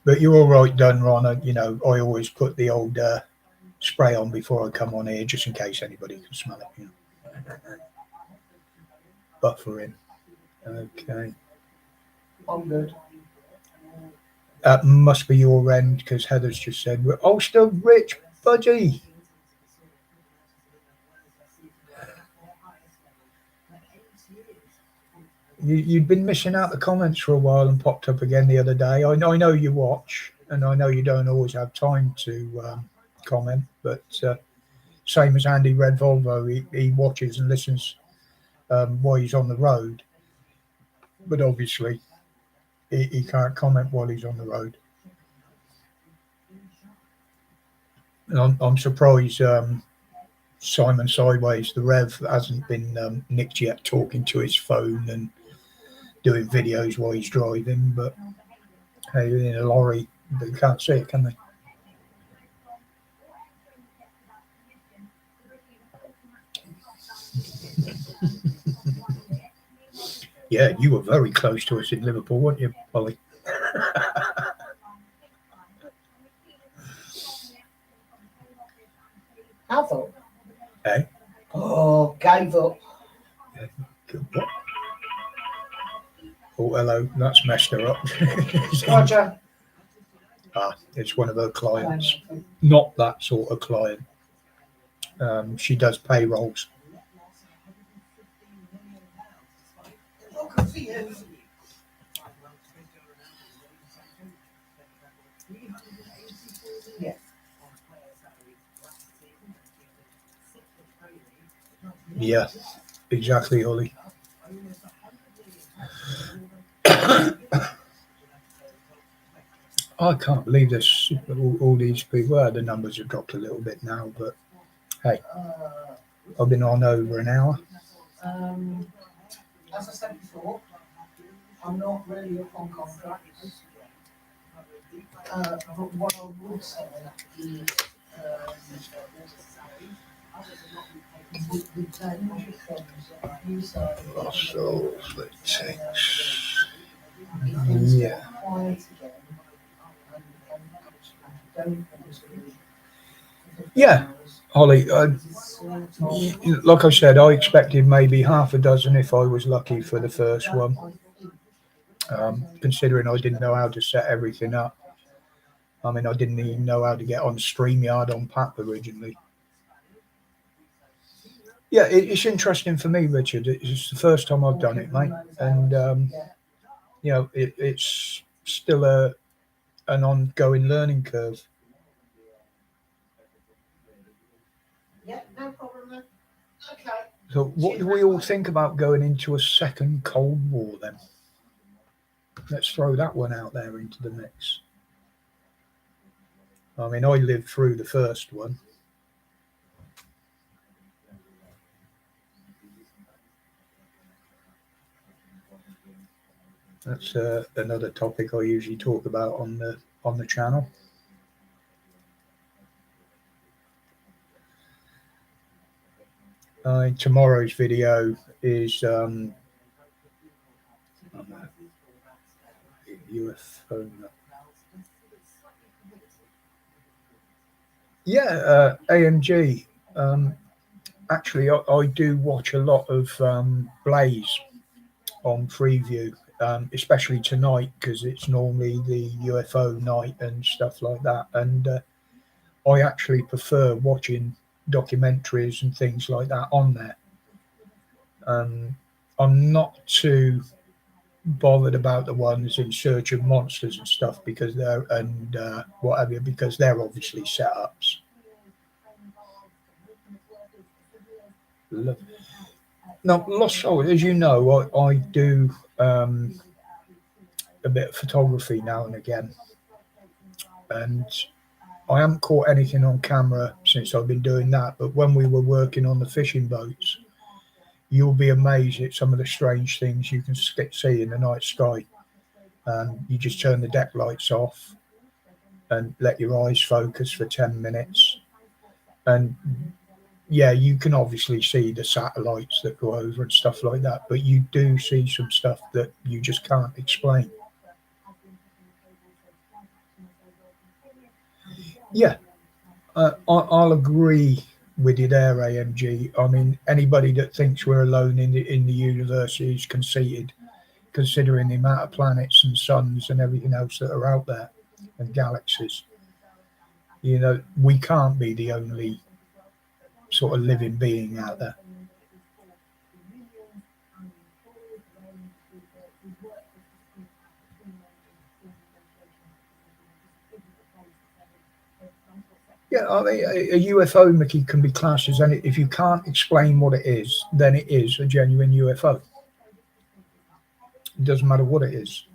But you're all right, done, Ron. You know, I always put the old spray on before I come on here, just in case anybody can smell it. You know. Buffer in. Okay. I'm good. That must be your end because Heather's just said, we're all still rich, budgie. You'd been missing out the comments for a while and popped up again the other day. I know you watch, and I know you don't always have time to comment, but same as Andy Red Volvo, he watches and listens while he's on the road, but obviously he can't comment while he's on the road. And I'm surprised Simon Sideways, the Rev, hasn't been nicked yet talking to his phone and doing videos while he's driving, but hey, in a lorry, they can't see it, can they? Yeah, you were very close to us in Liverpool, weren't you, Polly? Have up. Eh? Oh, gave up. Good. What? Oh, hello. That's messed her up. Roger. It's one of her clients. Not that sort of client. She does payrolls. Oh, good for you. Yeah. Yeah, exactly, Holly. I can't believe this. All these people. Well, the numbers have dropped a little bit now, but hey, I've been on over an hour. As I said before, I'm not really up on contracts. But what I would say is, the danger things that you say, So let's see. things Yeah. get quiet again, and don't understand. Yeah, Holly. Like I said, I expected maybe half a dozen if I was lucky for the first one. Considering I didn't know how to set everything up. I mean, I didn't even know how to get on StreamYard on PAP originally. Yeah, it's interesting for me, Richard. It's the first time I've done it, mate, and it's still an ongoing learning curve. Yeah, no problem then. Okay. So, what do we all think about going into a second Cold War then? Let's throw that one out there into the mix. I mean, I lived through the first one. That's another topic I usually talk about on the channel. Tomorrow's video is UFO. Yeah, AMG. Actually, I do watch a lot of Blaze on Freeview, especially tonight because it's normally the UFO night and stuff like that. And I actually prefer watching documentaries and things like that on there. I'm not too bothered about the ones in search of monsters and stuff because they're whatever because they're obviously setups. Now, Lost Soul, as you know, I do a bit of photography now and again, and I haven't caught anything on camera since I've been doing that. But when we were working on the fishing boats, you'll be amazed at some of the strange things you can see in the night sky. You just turn the deck lights off and let your eyes focus for 10 minutes. And yeah, you can obviously see the satellites that go over and stuff like that, but you do see some stuff that you just can't explain. Yeah, I'll agree with you there, AMG. I mean, anybody that thinks we're alone in the universe is conceited, considering the amount of planets and suns and everything else that are out there and galaxies. We can't be the only sort of living being out there. Yeah, I mean, a UFO, Mickey, can be classed as any. If you can't explain what it is, then it is a genuine UFO. It doesn't matter what it is.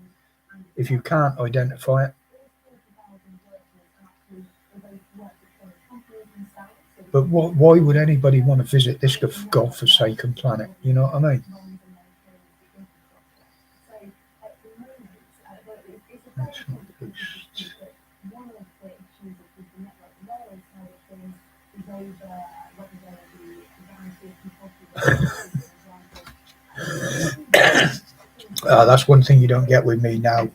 If you can't identify it. But why would anybody want to visit this godforsaken planet? You know what I mean? That's one thing you don't get with me now,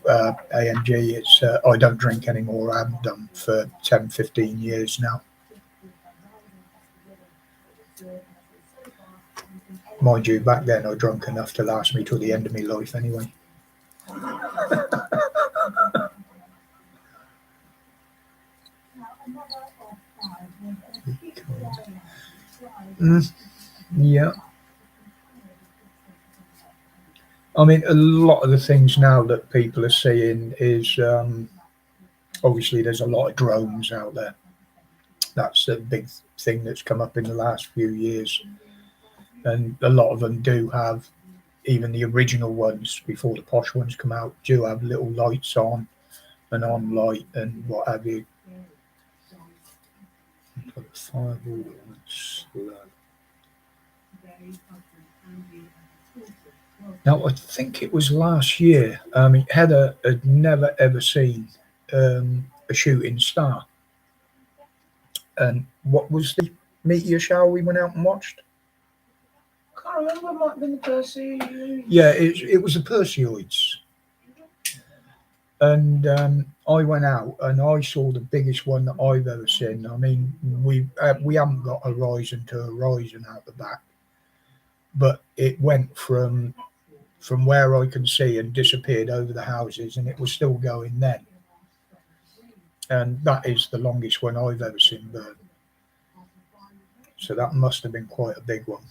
AMG. It's I don't drink anymore. I haven't done for 10, 15 years now. Mind you, back then I drunk enough to last me till the end of my life anyway. Yeah. I mean, a lot of the things now that people are seeing is obviously there's a lot of drones out there. That's a big thing that's come up in the last few years. And a lot of them do have, even the original ones before the posh ones come out, do have little lights on and on light and what have you. Fireball and slow. Now, I think it was last year. Heather had never ever seen a shooting star. And what was the meteor shower we went out and watched? Can't remember. It might have been the Percy. Yeah, it was the Perseids. And I went out and I saw the biggest one that I've ever seen. I mean, we haven't got horizon to horizon out the back, but it went from where I can see and disappeared over the houses, and it was still going then. And that is the longest one I've ever seen burn. So that must have been quite a big one.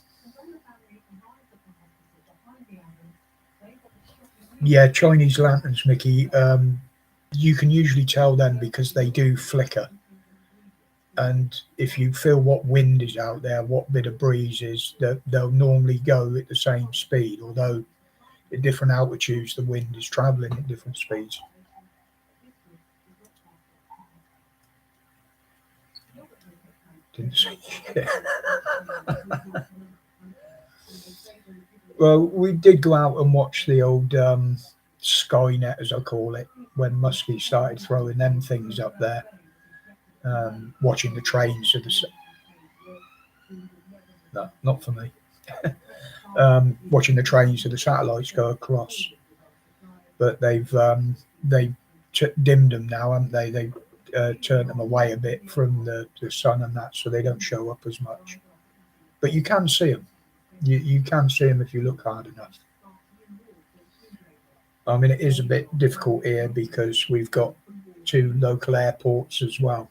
Yeah, Chinese lanterns, Mickey. You can usually tell them because they do flicker. And if you feel what wind is out there, what bit of breeze is, they'll normally go at the same speed, although at different altitudes the wind is travelling at different speeds. Didn't see shit. Well, we did go out and watch the old Skynet, as I call it, when Muskie started throwing them things up there. Watching the trains of the no, not for me. Watching the trains of the satellites go across, but they've dimmed them now, haven't they? They've turned them away a bit from the sun and that, so they don't show up as much. But you can see them. You can see them if you look hard enough. I mean, it is a bit difficult here because we've got 2 local airports as well.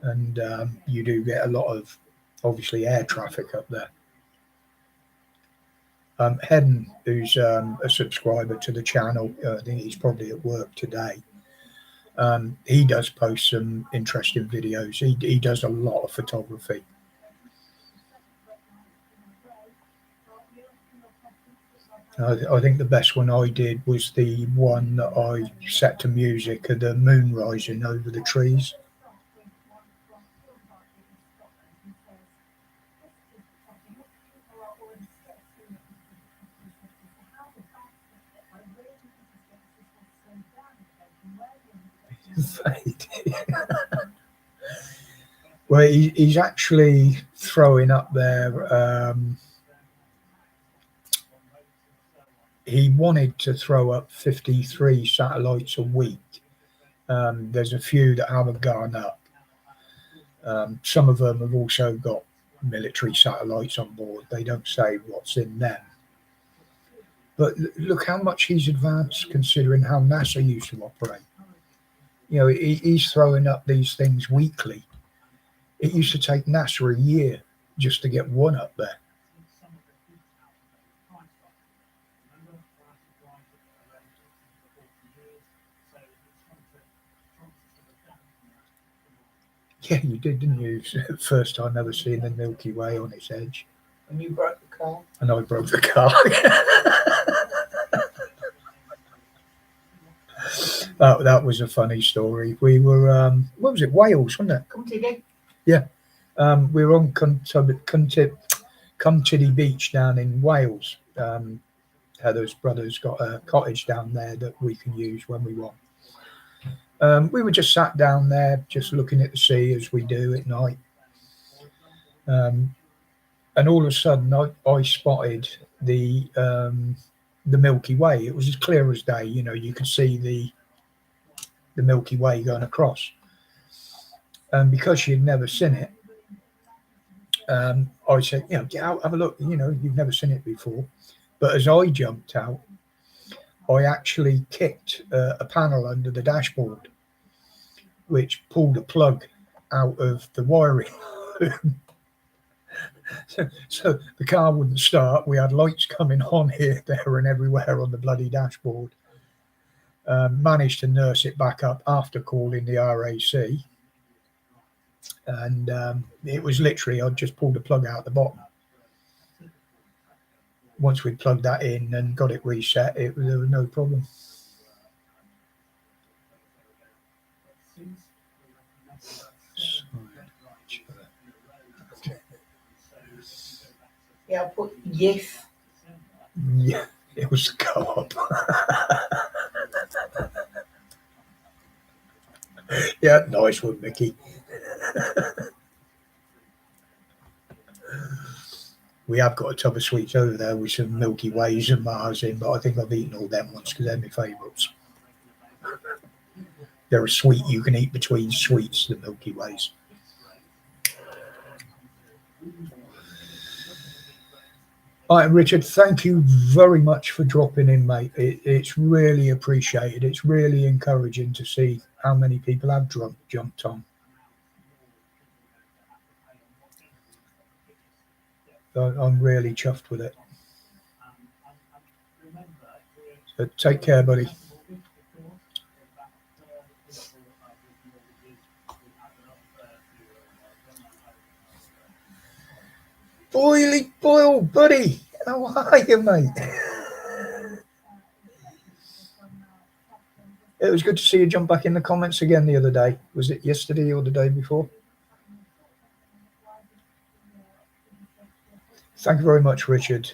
And you do get a lot of, obviously, air traffic up there. Hedden, who's a subscriber to the channel, I think he's probably at work today. He does post some interesting videos. He does a lot of photography. I think the best one I did was the one that I set to music of the moon rising over the trees. Well, he's actually throwing up there. He wanted to throw up 53 satellites a week. There's a few that haven't gone up. Some of them have also got military satellites on board. They don't say what's in them. But look how much he's advanced considering how NASA used to operate. You know, he's throwing up these things weekly. It used to take NASA a year just to get one up there. Yeah, you did, didn't you? First time ever seeing the Milky Way on its edge. And you broke the car. And I broke the car. That was a funny story. We were, what was it? Wales, wasn't it? Cumtidi. Yeah. We were on Cumtidi Beach down in Wales. Heather's brother's got a cottage down there that we can use when we want. We were just sat down there, just looking at the sea as we do at night. And all of a sudden, I spotted the Milky Way. It was as clear as day. You know, you could see the Milky Way going across. And because she had never seen it, I said, get out, have a look. You've never seen it before. But as I jumped out, I actually kicked a panel under the dashboard, which pulled a plug out of the wiring. So the car wouldn't start. We had lights coming on here, there, and everywhere on the bloody dashboard. Managed to nurse it back up after calling the RAC. And it was literally, I'd just pulled the plug out the bottom. Once we plugged that in and got it reset, there was no problem. Yeah, I put yes. Yeah, it was the co-op. Yeah, nice one, Mickey. We have got a tub of sweets over there with some Milky Ways and Mars in, but I think I've eaten all them ones because they're my favourites. They're a sweet you can eat between sweets, the Milky Ways. All right, Richard, thank you very much for dropping in, mate. It's really appreciated. It's really encouraging to see how many people have jumped on. I'm really chuffed with it. So take care, buddy. Boyle, buddy. How are you, mate? It was good to see you jump back in the comments again the other day. Was it yesterday or the day before? Thank you very much, Richard.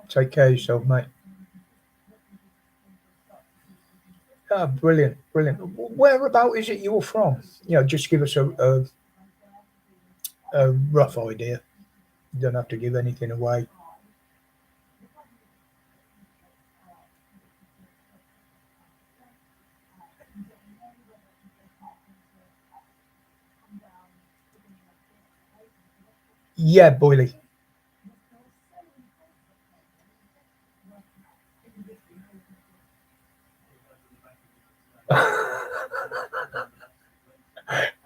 Take care of yourself, mate. Ah, brilliant. Whereabout is it you're from? Just give us a rough idea. You don't have to give anything away. Yeah, Boyle.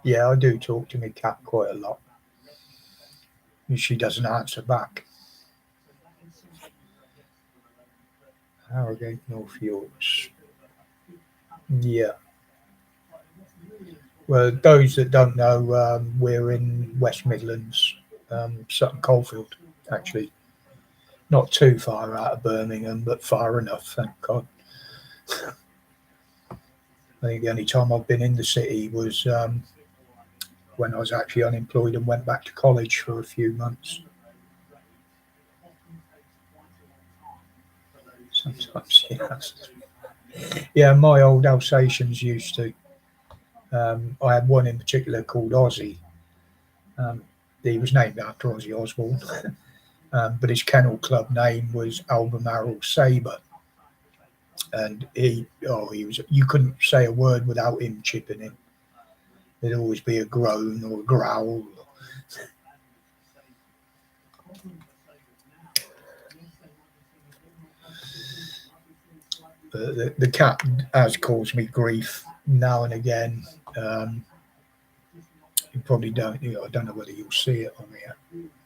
Yeah, I do talk to my cat quite a lot. She doesn't answer back. Harrogate, North Yorks. Yeah. Well, those that don't know, we're in West Midlands, Sutton Coldfield, actually. Not too far out of Birmingham, but far enough, thank God. I think the only time I've been in the city was when I was actually unemployed and went back to college for a few months. Sometimes, yes. Yeah, my old Alsatians used to. I had one in particular called Ozzy. He was named after Ozzy Osbourne, but his kennel club name was Albemarle Sabre. And he was, you couldn't say a word without him chipping in. There'd always be a groan or a growl. The cat has caused me grief now and again. You probably don't. I don't know whether you'll see it on here.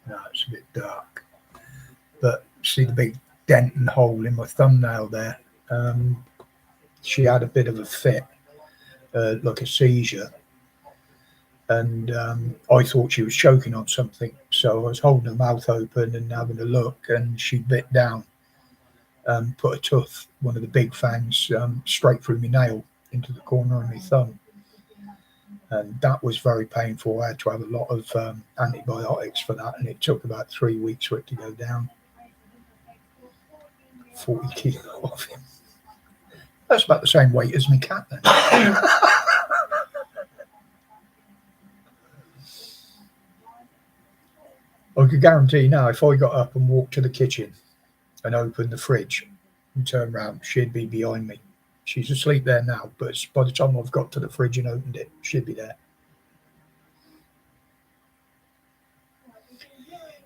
No, it's a bit dark. But see the big dent and hole in my thumbnail there. She had a bit of a fit, like a seizure, and I thought she was choking on something. So I was holding her mouth open and having a look, and she bit down. Put a tooth, one of the big fangs, straight through my nail into the corner of my thumb. And that was very painful. I had to have a lot of antibiotics for that, and it took about 3 weeks for it to go down. 40 kilo off him. That's about the same weight as my cat then. I could guarantee now if I got up and walked to the kitchen and opened the fridge and turned around, she'd be behind me. She's asleep there now, but by the time I've got to the fridge and opened it, she'd be there.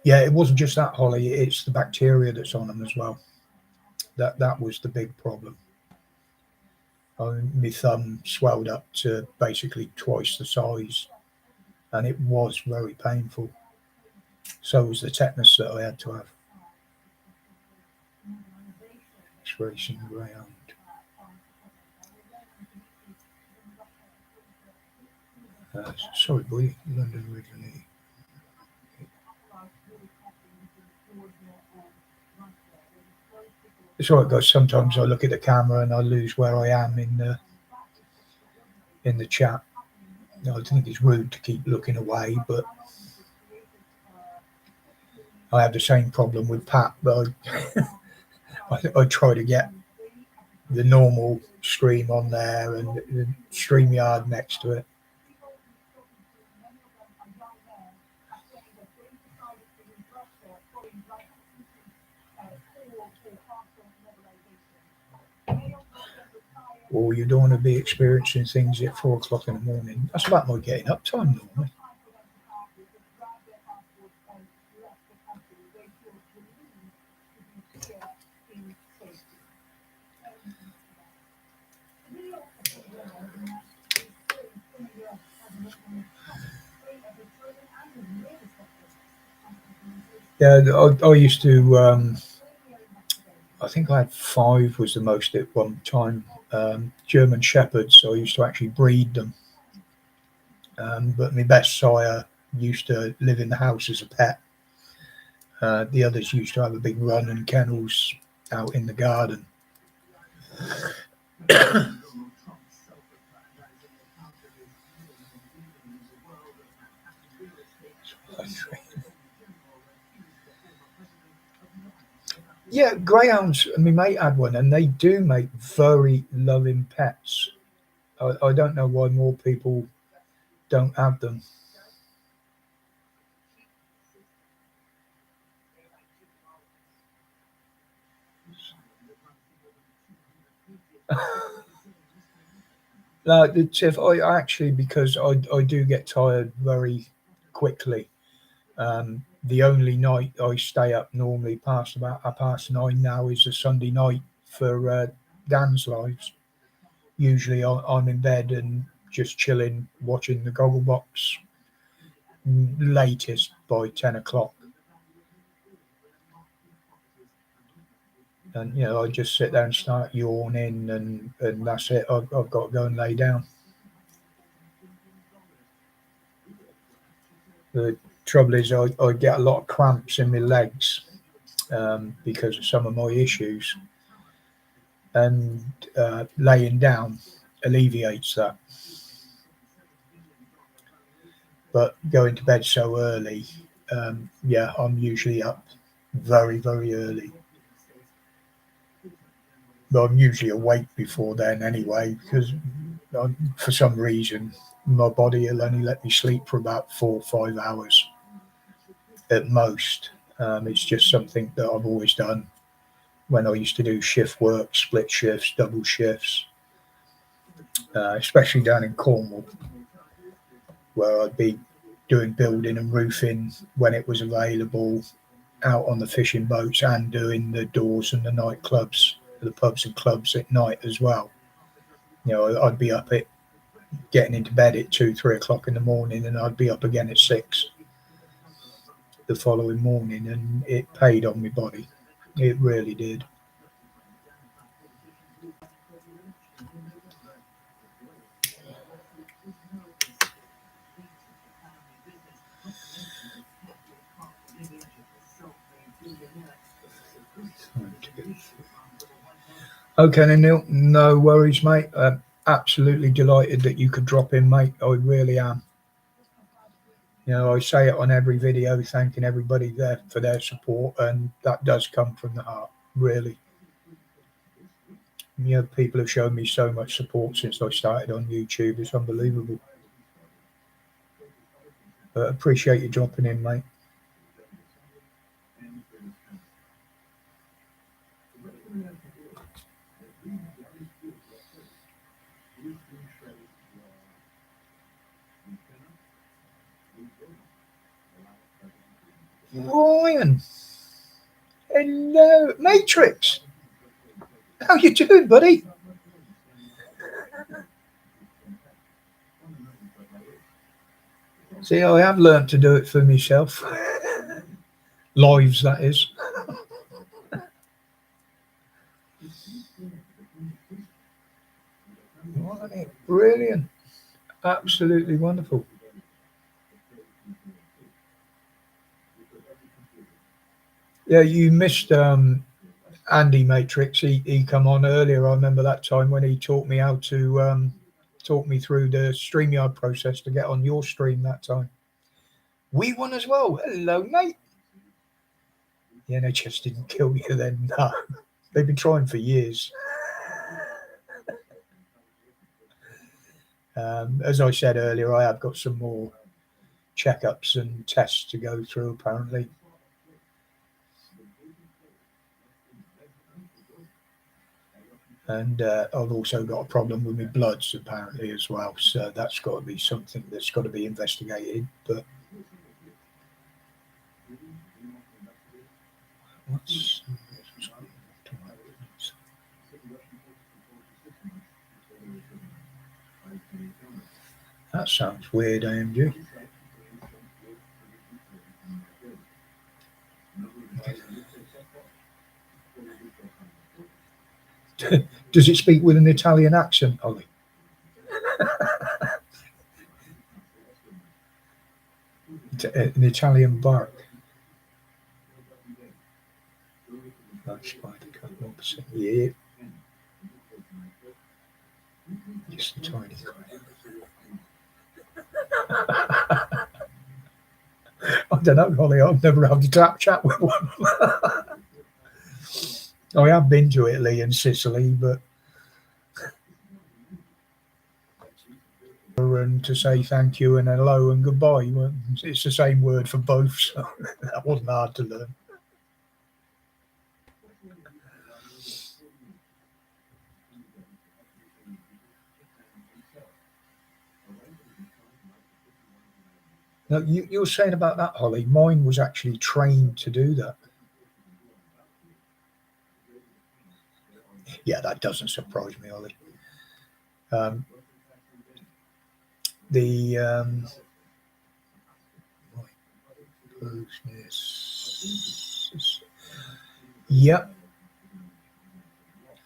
Yeah, it wasn't just that, Holly. It's the bacteria that's on them as well. That was the big problem. My thumb swelled up to basically twice the size, and it was very painful. So was the tetanus that I had to have. It's racing greyhound. Sorry, boy, London originally. It's all right, guys. Sometimes I look at the camera and I lose where I am in the chat. I think it's rude to keep looking away, but I have the same problem with Pat. But I try to get the normal stream on there and the StreamYard next to it. Or you don't want to be experiencing things at 4 o'clock in the morning. That's about my getting up time normally. Yeah, I used to. I think I had 5 was the most at one time. German shepherds. So I used to actually breed them. But my best sire used to live in the house as a pet. The others used to have a big run and kennels out in the garden. Yeah, greyhounds. My mate had one, and they do make very loving pets. I don't know why more people don't have them. No, Tiff, I actually, because I do get tired very quickly. The only night I stay up normally past about 9:30 now is a Sunday night for Dan's lives. Usually I'm in bed and just chilling, watching the Gogglebox, latest by 10 o'clock. And, I just sit there and start yawning, and that's it. I've got to go and lay down. The trouble is, I get a lot of cramps in my legs because of some of my issues, and laying down alleviates that. But going to bed so early, yeah, I'm usually up very, very early. But I'm usually awake before then anyway, because for some reason my body will only let me sleep for about 4 or 5 hours at most. It's just something that I've always done when I used to do shift work, split shifts, double shifts, especially down in Cornwall, where I'd be doing building and roofing when it was available, out on the fishing boats and doing the doors and the nightclubs, the pubs and clubs at night as well. I'd be up at getting into bed at 2, 3 o'clock in the morning, and I'd be up again at 6 the following morning, and it paid on my body. It really did. Okay, then, Neil, no worries, mate. Absolutely delighted that you could drop in, mate. I really am. I say it on every video, thanking everybody there for their support, and that does come from the heart, really. People have shown me so much support since I started on YouTube. It's unbelievable. But appreciate you dropping in, mate. Ryan. Hello, Matrix. How you doing, buddy? See, I have learnt to do it for myself. Lives, that is. Right, brilliant. Absolutely wonderful. Yeah, you missed Andy Matrix. He come on earlier. I remember that time when he taught me how to talk me through the StreamYard process to get on your stream that time. We won as well. Hello, mate. The NHS didn't kill you then. No. They've been trying for years. As I said earlier, I have got some more checkups and tests to go through, apparently. And I've also got a problem with my bloods, apparently, as well. So that's got to be something that's got to be investigated. But what's that? Sounds weird, AMG. Does it speak with an Italian accent, Ollie? An Italian bark. Spider cut 1%. Yeah. Just a tiny. I don't know, Ollie. I've never had a chat with one. I have been to Italy and Sicily, but and to say thank you and hello and goodbye. Well, it's the same word for both, so that wasn't hard to learn. Now, you were saying about that, Holly. Mine was actually trained to do that. Yeah, that doesn't surprise me, Ollie. Yep,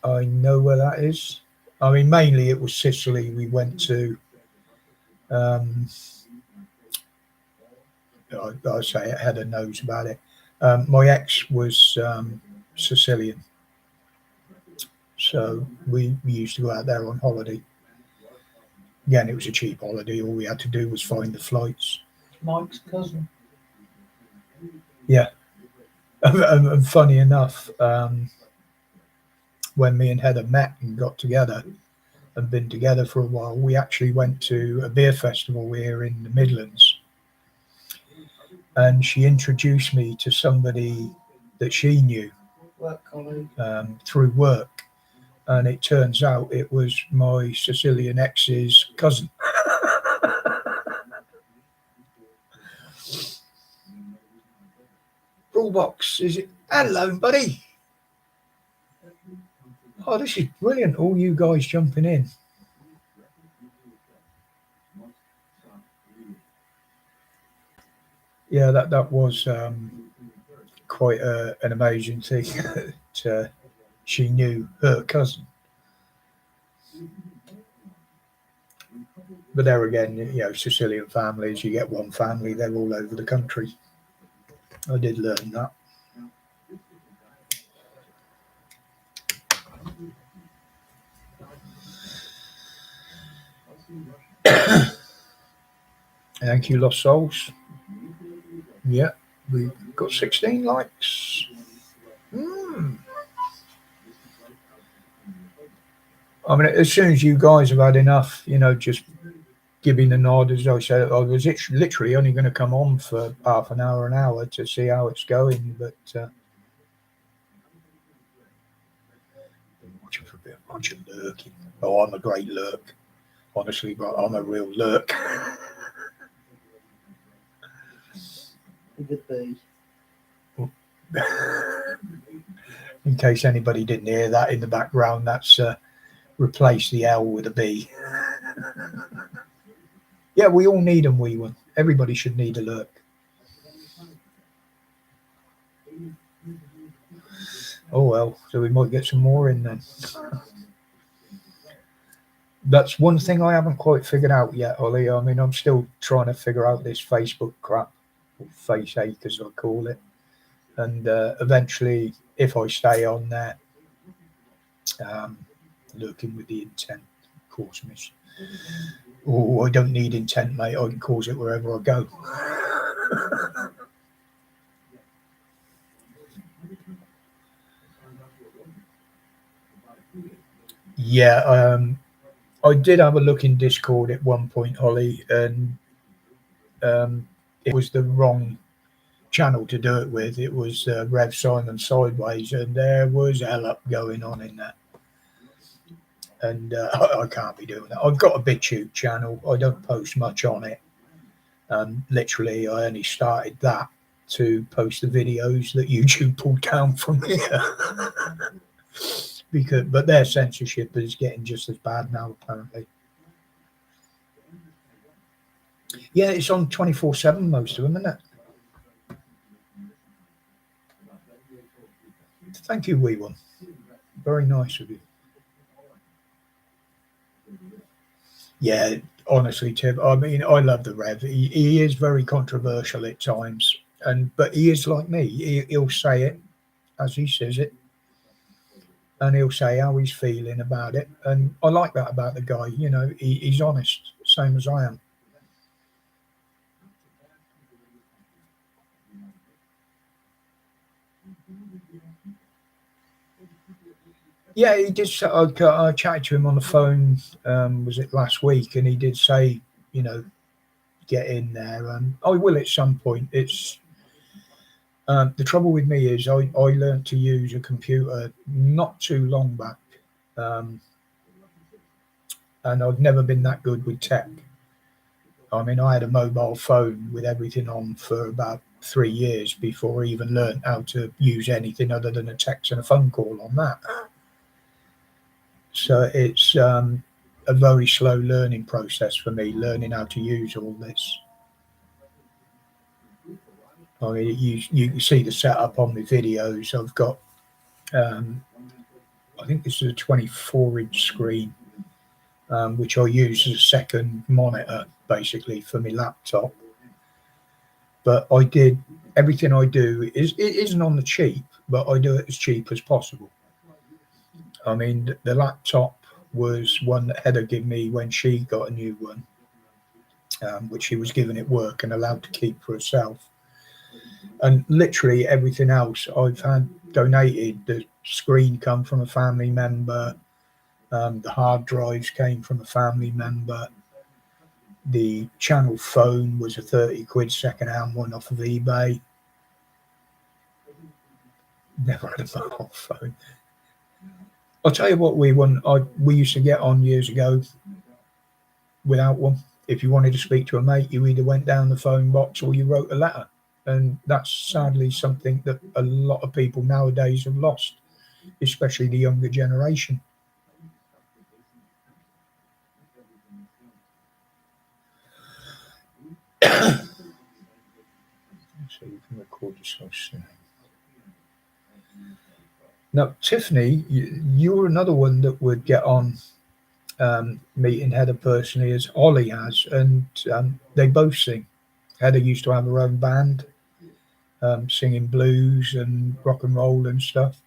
I know where that is. I mean, mainly it was Sicily. We went to. I say I had a nose about it. My ex was Sicilian, so we used to go out there on holiday. Again, it was a cheap holiday. All we had to do was find the flights. Mike's cousin. Yeah, and funny enough, when me and Heather met and got together and been together for a while, we actually went to a beer festival here in the Midlands. And she introduced me to somebody that she knew through work. And it turns out it was my Sicilian ex's cousin. Rulebox, is it? Hello, buddy. Oh, this is brilliant. All you guys jumping in. Yeah, that was quite an amazing thing. She knew her cousin. But there again, Sicilian families, you get one family, they're all over the country. I did learn that. Thank you, Lost Souls. Yeah, we got 16 likes. I mean, as soon as you guys have had enough, just giving the nod, as I said, I was literally only going to come on for half an hour to see how it's going, but watching for a bit of lurking. Oh, I'm a great lurk. Honestly, but I'm a real lurk. Could be. In case anybody didn't hear that in the background, that's replace the L with a B. Yeah, we all need them, wee one. Everybody should need a lurk. Oh well, so we might get some more in then. That's one thing I haven't quite figured out yet, Ollie. I mean, I'm still trying to figure out this Facebook crap, or face ache as I call it. And eventually, if I stay on there, lurking with the intent, of course, miss. Oh, I don't need intent, mate. I can cause it wherever I go. Yeah, I did have a look in Discord at one point, Holly, and it was the wrong channel to do it with. It was Rev Simon Sideways, and there was hell up going on in that. And I can't be doing that. I've got a BitChute channel. I don't post much on it. Literally, I only started that to post the videos that YouTube pulled down from here. But their censorship is getting just as bad now, apparently. Yeah, it's on 24/7, most of them, isn't it? Thank you, wee one. Very nice of you. Yeah, honestly, Tim. I mean, I love the Rev. He is very controversial at times, but he is like me. He'll say it as he says it, and he'll say how he's feeling about it. And I like that about the guy. You know, he's honest, same as I am. Yeah, he did. I chatted to him on the phone. Was it last week? And he did say, you know, get in there. And I will at some point. It's the trouble with me is I learned to use a computer not too long back, and I've never been that good with tech. I mean, I had a mobile phone with everything on for about 3 years before I even learned how to use anything other than a text and a phone call on that. So it's a very slow learning process for me, learning how to use all this. I mean, you can see the setup on my videos. I've got, I think this is a 24-inch screen, which I use as a second monitor, basically, for my laptop. But I did everything I do it isn't on the cheap, but I do it as cheap as possible. I mean, the laptop was one that Heather gave me when she got a new one, which she was given at work and allowed to keep for herself. And literally everything else I've had donated. The screen come from a family member. The hard drives came from a family member. The channel phone was a 30 quid second-hand one off of eBay. Never had a mobile phone. I'll tell you what, we used to get on years ago without one. If you wanted to speak to a mate, you either went down the phone box or you wrote a letter. And that's sadly something that a lot of people nowadays have lost, especially the younger generation. So you can record yourself soon. Now, Tiffany, you're another one that would get on meeting Heather personally, as Ollie has, and they both sing. Heather used to have her own band, singing blues and rock and roll and stuff.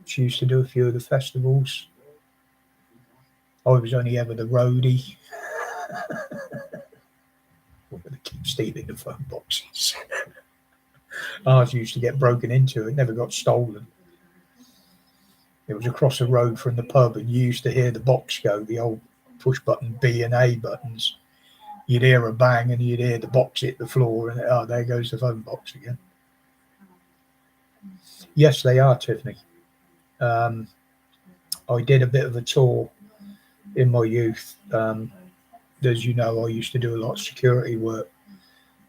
She used to do a few of the festivals. I was only ever the roadie. We're going to keep stealing the phone boxes. Ours used to get broken into. It never got stolen. It was across the road from the pub, and you used to hear the box go, the old push button B and A buttons. You'd hear a bang, and you'd hear the box hit the floor, and there goes the phone box again. Yes, they are, Tiffany. I did a bit of a tour in my youth. As you know, I used to do a lot of security work,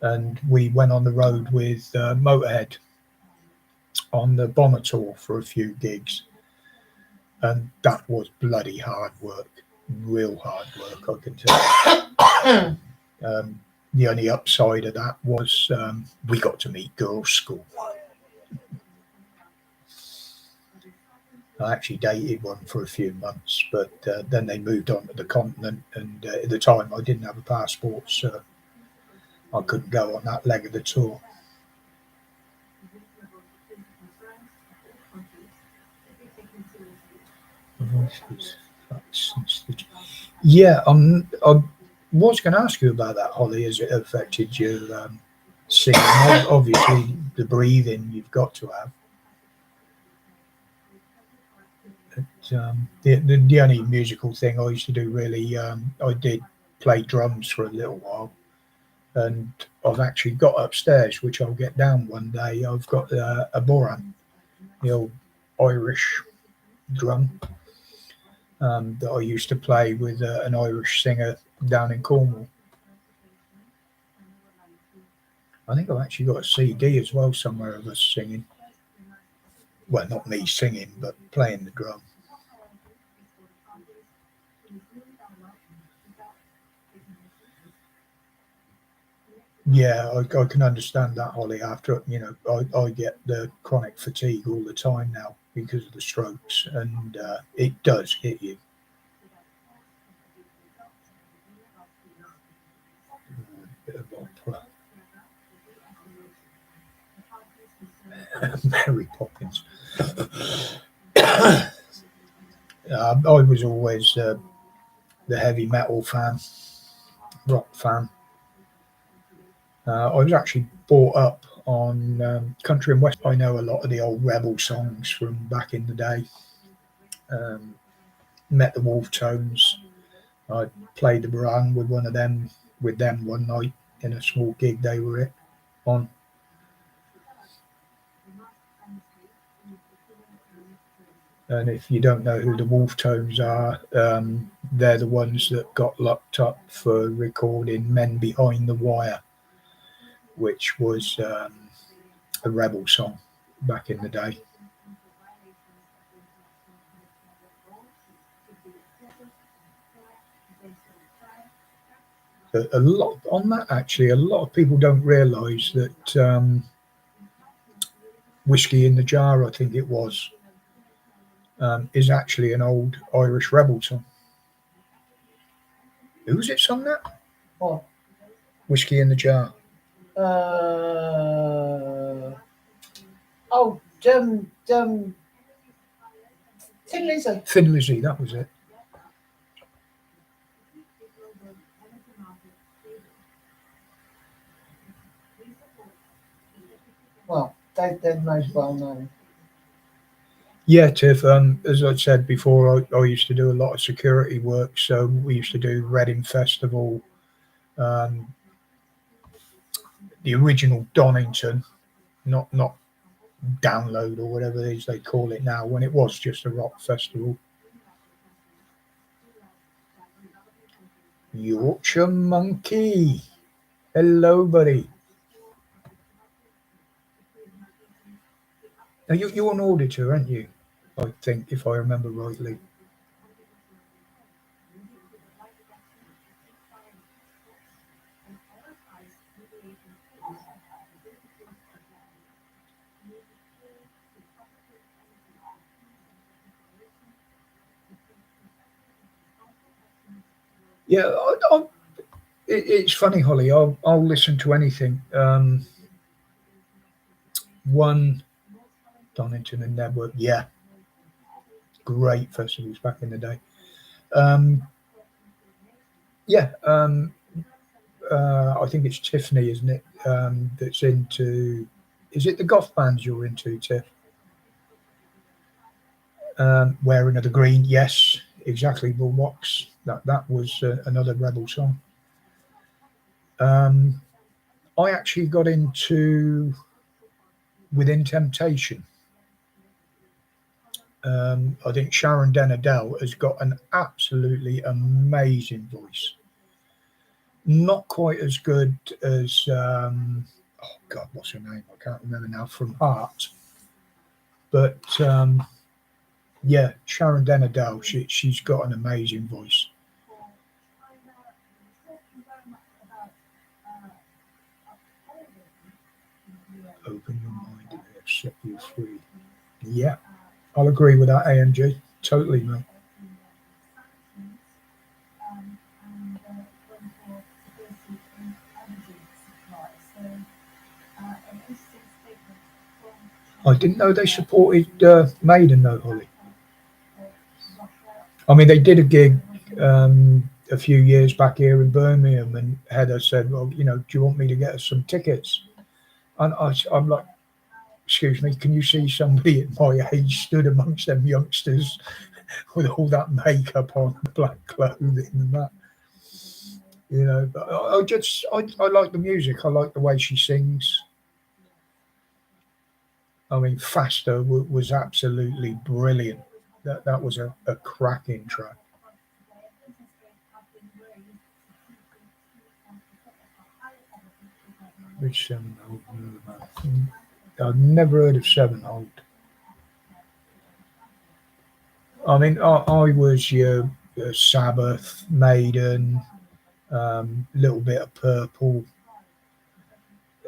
and we went on the road with Motorhead. on the Bomber tour for a few gigs, and that was bloody hard work, real hard work, I can tell you. The only upside of that was we got to meet girls' school. I actually dated one for a few months, but then they moved on to the continent, and at the time I didn't have a passport, so I couldn't go on that leg of the tour. Yeah, I was going to ask you about that, Holly. Has it affected your singing? Obviously, the breathing you've got to have. The only musical thing I used to do really, I did play drums for a little while, and I've actually got upstairs, which I'll get down one day. I've got a boran, the old Irish drum that I used to play with an Irish singer down in Cornwall. I think I've actually got a CD as well somewhere of us singing. Well, not me singing, but playing the drum. Yeah, I can understand that, Holly. After I get the chronic fatigue all the time now because of the strokes, and it does hit you. Bit of opera. Mary Poppins. I was always the heavy metal fan, rock fan. I was actually brought up on country and west. I know a lot of the old rebel songs from back in the day. Met the Wolf Tones. I played the Baran with them one night in a small gig they were on. And if you don't know who the Wolf Tones are, they're the ones that got locked up for recording Men Behind the Wire, which was a rebel song back in the day. A lot on that, actually, a lot of people don't realise that Whiskey in the Jar, I think it was, is actually an old Irish rebel song. Who's it sung that? What? Whiskey in the Jar. Tin Lizzy. Thin Lizzy, that was it. Well, they're most well known. Yeah, Tiff. As I said before, I used to do a lot of security work, so we used to do Reading Festival, the original Donington, not Download or whatever it is they call it now, when it was just a rock festival. Yorkshire Monkey. Hello, buddy. Now, you're an auditor, aren't you? I think, if I remember rightly. Yeah, it's funny, Holly. I'll listen to anything. One Donington and Network, yeah, great festivals back in the day. Um, yeah, I think it's Tiffany, isn't it? That's into. Is it the goth bands you're into, Tiff? Wearing of the Green, yes, exactly. Bullbox. That was another rebel song. I actually got into Within Temptation. I think Sharon Den Adele has got an absolutely amazing voice. Not quite as good as oh God, what's her name? I can't remember now. From Heart. But yeah, Sharon Denadell, she's got an amazing voice. Open your mind and it'll set you free. Yeah, I'll agree with that, AMG. Totally, mate. I didn't know they supported Maiden though, Holly. I mean, they did a gig a few years back here in Birmingham, and Heather said, "Well, do you want me to get us some tickets?" And I'm like, "Excuse me, can you see somebody at my age stood amongst them youngsters with all that makeup on, black clothing, and that?" But I like the music. I like the way she sings. I mean, Faster was absolutely brilliant. That was a cracking track. Which Seven Hold? I've never heard of Seven Hold. I mean, I was your Sabbath, Maiden, little bit of Purple,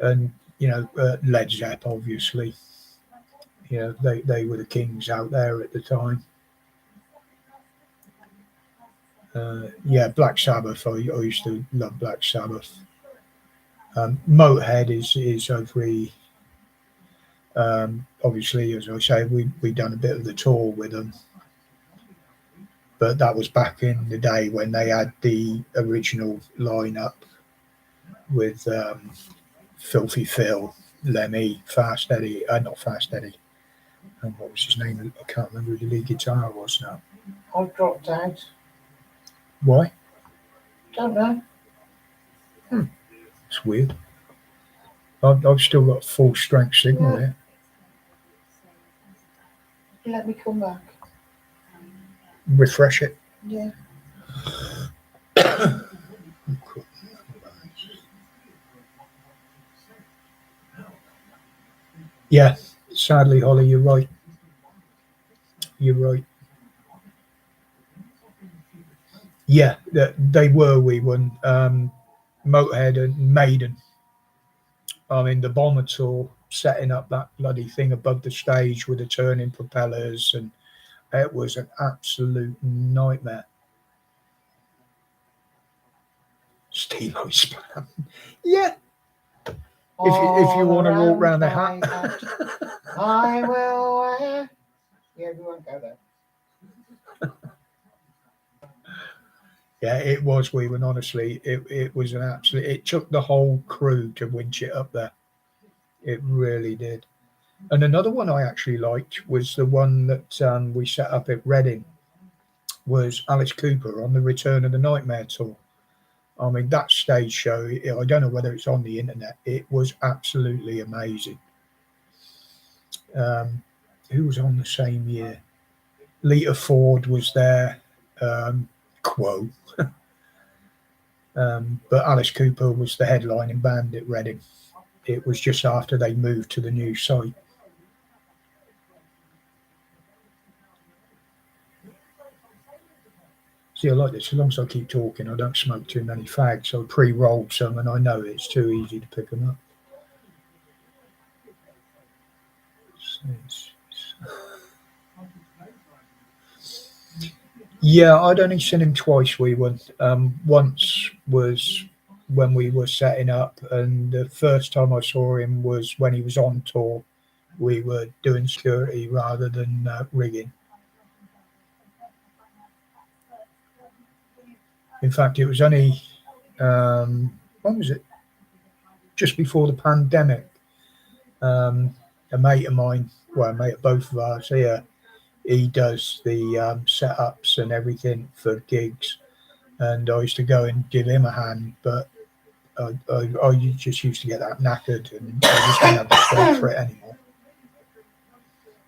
and Led Zepp, obviously. They were the kings out there at the time. Yeah, Black Sabbath. I used to love Black Sabbath. Motorhead is over. Obviously, as I say, we done a bit of the tour with them, but that was back in the day when they had the original lineup with Filthy Phil, Lemmy, Fast Eddie, not Fast Eddie, and what was his name? I can't remember who the lead guitar was now. I've dropped out. Why? Don't know. It's weird. I've still got full strength signal here. Let me come back. Refresh it. Yeah. Yeah, sadly, Holly, you're right. You're right. Yeah, they were we won. Motorhead and Maiden. I mean, the Bomber tour, setting up that bloody thing above the stage with the turning propellers, and it was an absolute nightmare. Steve Spam. Yeah. If you want to walk around the hat. I will wear. Yeah, we won't go there. Yeah, it was. We were honestly, it was an absolute. It took the whole crew to winch it up there. It really did. And another one I actually liked was the one that we set up at Reading. Was Alice Cooper on the Return of the Nightmare tour. I mean, that stage show, I don't know whether it's on the internet. It was absolutely amazing. Who was on the same year? Lita Ford was there. Quo. But Alice Cooper was the headlining band at Reading. It was just after they moved to the new site. See, I like this. As long as I keep talking, I don't smoke too many fags. So I pre-rolled some, and I know it's too easy to pick them up. Yeah, I'd only seen him twice. We went. Once was when we were setting up, and the first time I saw him was when he was on tour. We were doing security rather than rigging. In fact, it was only when was it? Just before the pandemic. A mate of mine, well, a mate of both of us here, he does the setups and everything for gigs, and I used to go and give him a hand, but I just used to get that knackered, and I just didn't have the strength for it anymore.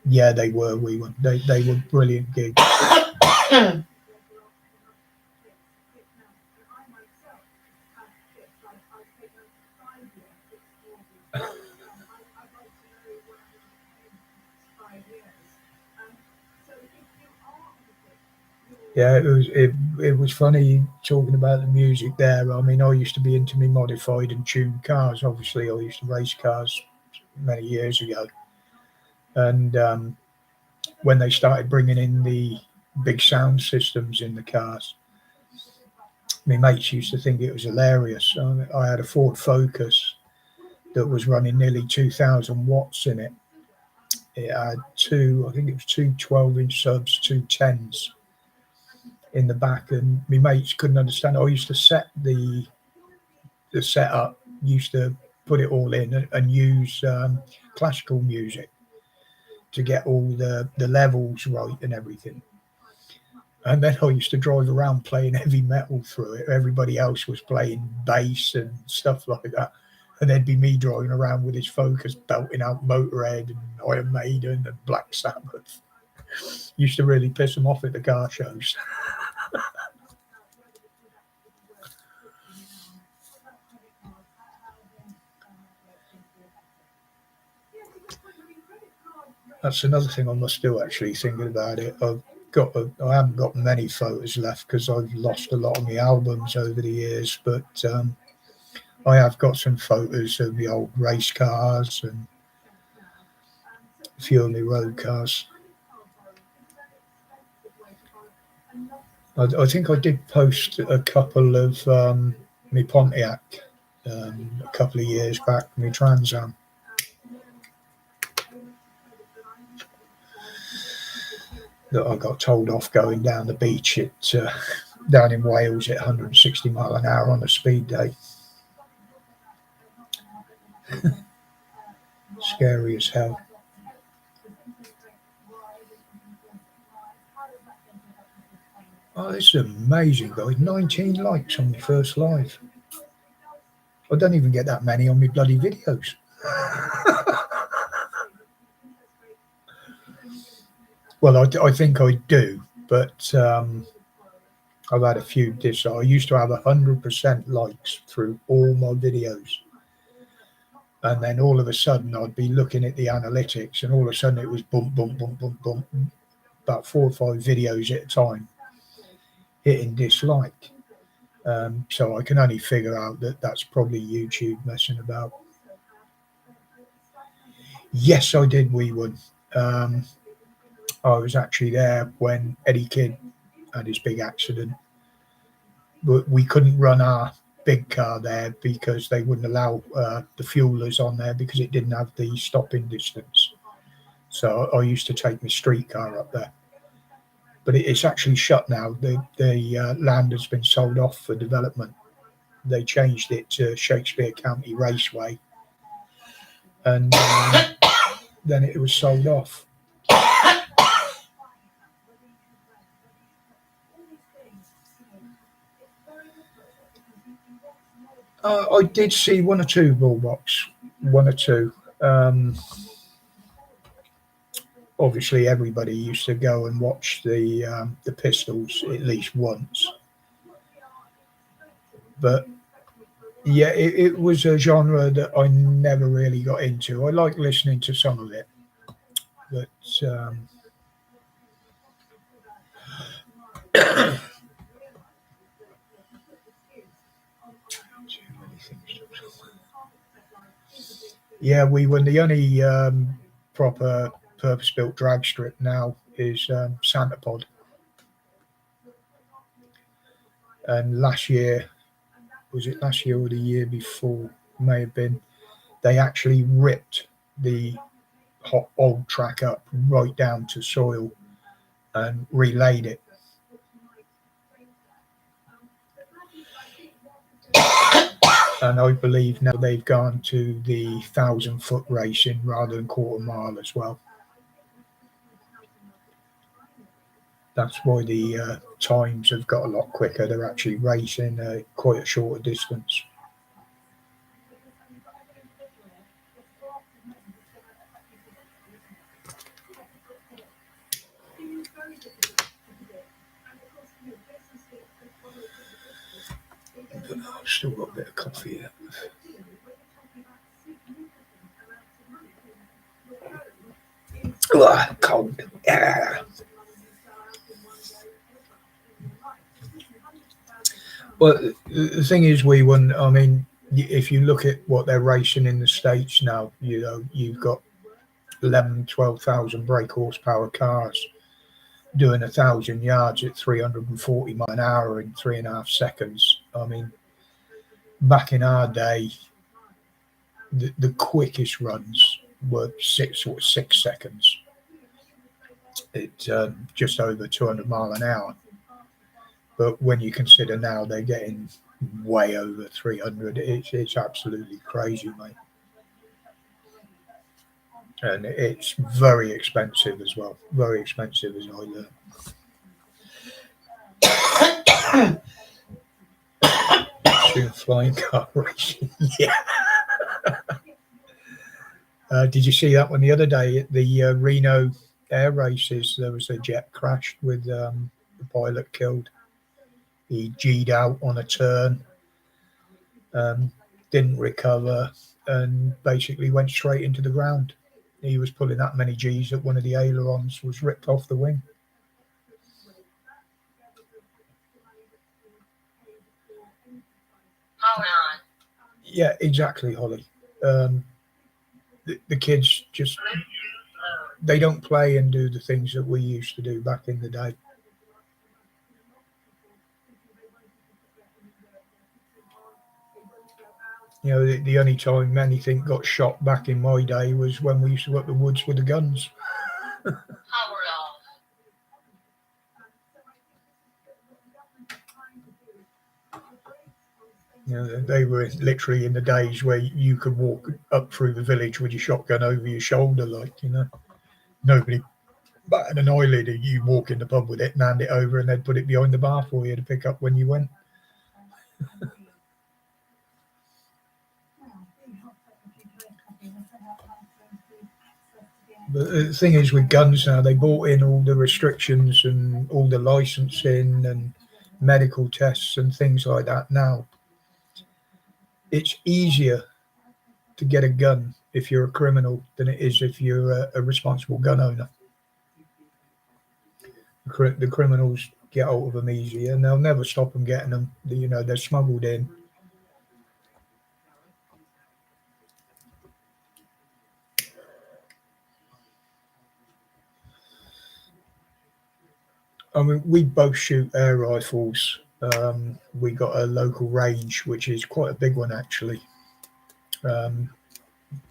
Yeah, they were. They were brilliant gigs. Yeah, it was funny talking about the music there. I mean, I used to be into me modified and tuned cars. Obviously, I used to race cars many years ago, and when they started bringing in the big sound systems in the cars, my mates used to think it was hilarious. I had a Ford Focus that was running nearly 2,000 watts in it. It had two, I think it was two 12-inch subs, two tens in the back, and my mates couldn't understand. I used to set the setup, used to put it all in and use classical music to get all the levels right and everything. And then I used to drive around playing heavy metal through it. Everybody else was playing bass and stuff like that. And there'd be me driving around with his Focus belting out Motorhead and Iron Maiden and Black Sabbath. Used to really piss them off at the car shows. That's another thing I must do, actually, thinking about it. I haven't got many photos left because I've lost a lot of my albums over the years, but I have got some photos of the old race cars and a few of my road cars. I think I did post a couple of my Pontiac a couple of years back, my Trans Am. That I got told off going down the beach at down in Wales at 160 mile an hour on a speed day. Scary as hell. Oh, this is amazing, guys. 19 likes on my first live. I don't even get that many on my bloody videos. Well, I think I do, but I've had a few this. I used to have 100% likes through all my videos. And then all of a sudden I'd be looking at the analytics and all of a sudden it was bump, bump, bump, bump, bump, about 4 or 5 videos at a time hitting dislike. So I can only figure out that that's probably YouTube messing about. Yes, I did wee one. I was actually there when Eddie Kidd had his big accident, but we couldn't run our big car there because they wouldn't allow the fuelers on there because it didn't have the stopping distance. So I used to take my street car up there, but it's actually shut now. The land has been sold off for development. They changed it to Shakespeare County Raceway, and then it was sold off. I did see one or two bullbox, one or two. Obviously, everybody used to go and watch the Pistols at least once, but yeah, it was a genre that I never really got into. I like listening to some of it, but yeah, we were the only proper purpose-built drag strip now is Santa Pod, and last year, was it last year or the year before? May have been. They actually ripped the hot old track up right down to soil and relayed it. And I believe now they've gone to the 1,000-foot racing rather than quarter mile as well. That's why the times have got a lot quicker. They're actually racing quite a shorter distance. But I've still got a bit of coffee here. Ugh, cold. Yeah. Well, the thing is, we won. I mean, if you look at what they're racing in the States now, you've got 11, 12,000 brake horsepower cars doing 1,000 yards at 340 miles an hour in 3.5 seconds. I mean, back in our day, the quickest runs were 6 seconds. It's just over 200 miles an hour. But when you consider now they're getting way over 300, it's absolutely crazy, mate. And it's very expensive as well. Very expensive, as I learned. Soon flying car racing. Yeah. Did you see that one the other day at the Reno air races? There was a jet crashed with the pilot killed. He G'd out on a turn, didn't recover, and basically went straight into the ground. He was pulling that many G's that one of the ailerons was ripped off the wing. Hold on. Yeah, exactly, Holly. The kids just, they don't play and do the things that we used to do back in the day. You know, the only time anything got shot back in my day was when we used to go up the woods with the guns. Power off. You know, they were literally in the days where you could walk up through the village with your shotgun over your shoulder, like, you know, nobody batted an eyelid. You walk in the pub with it and hand it over, and they'd put it behind the bar for you to pick up when you went. But the thing is, with guns now, they brought in all the restrictions and all the licensing and medical tests and things like that now. It's easier to get a gun if you're a criminal than it is if you're a responsible gun owner. The criminals get hold of them easier, and they'll never stop them getting them. You know, they're smuggled in. I mean, we both shoot air rifles. We got a local range, which is quite a big one, actually. And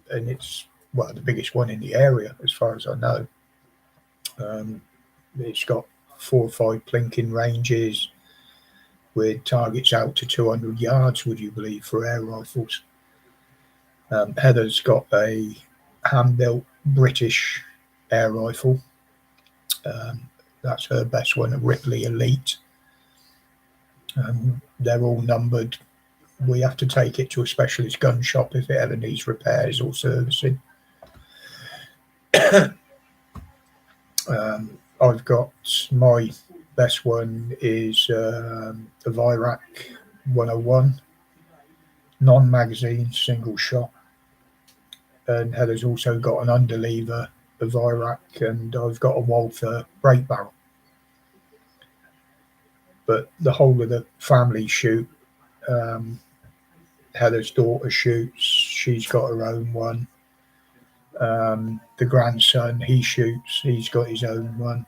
it's, well, the biggest one in the area, as far as I know. It's got 4 or 5 plinking ranges with targets out to 200 yards, would you believe, for air rifles. Heather's got a hand-built British air rifle. That's her best one, a Ripley Elite. They're all numbered. We have to take it to a specialist gun shop if it ever needs repairs or servicing. I've got, my best one is the Virac 101, non-magazine, single shot. And Heather's also got an underlever, a Virac, and I've got a Walther brake barrel. But the whole of the family shoot. Heather's daughter shoots. She's got her own one. The grandson, he shoots. He's got his own one.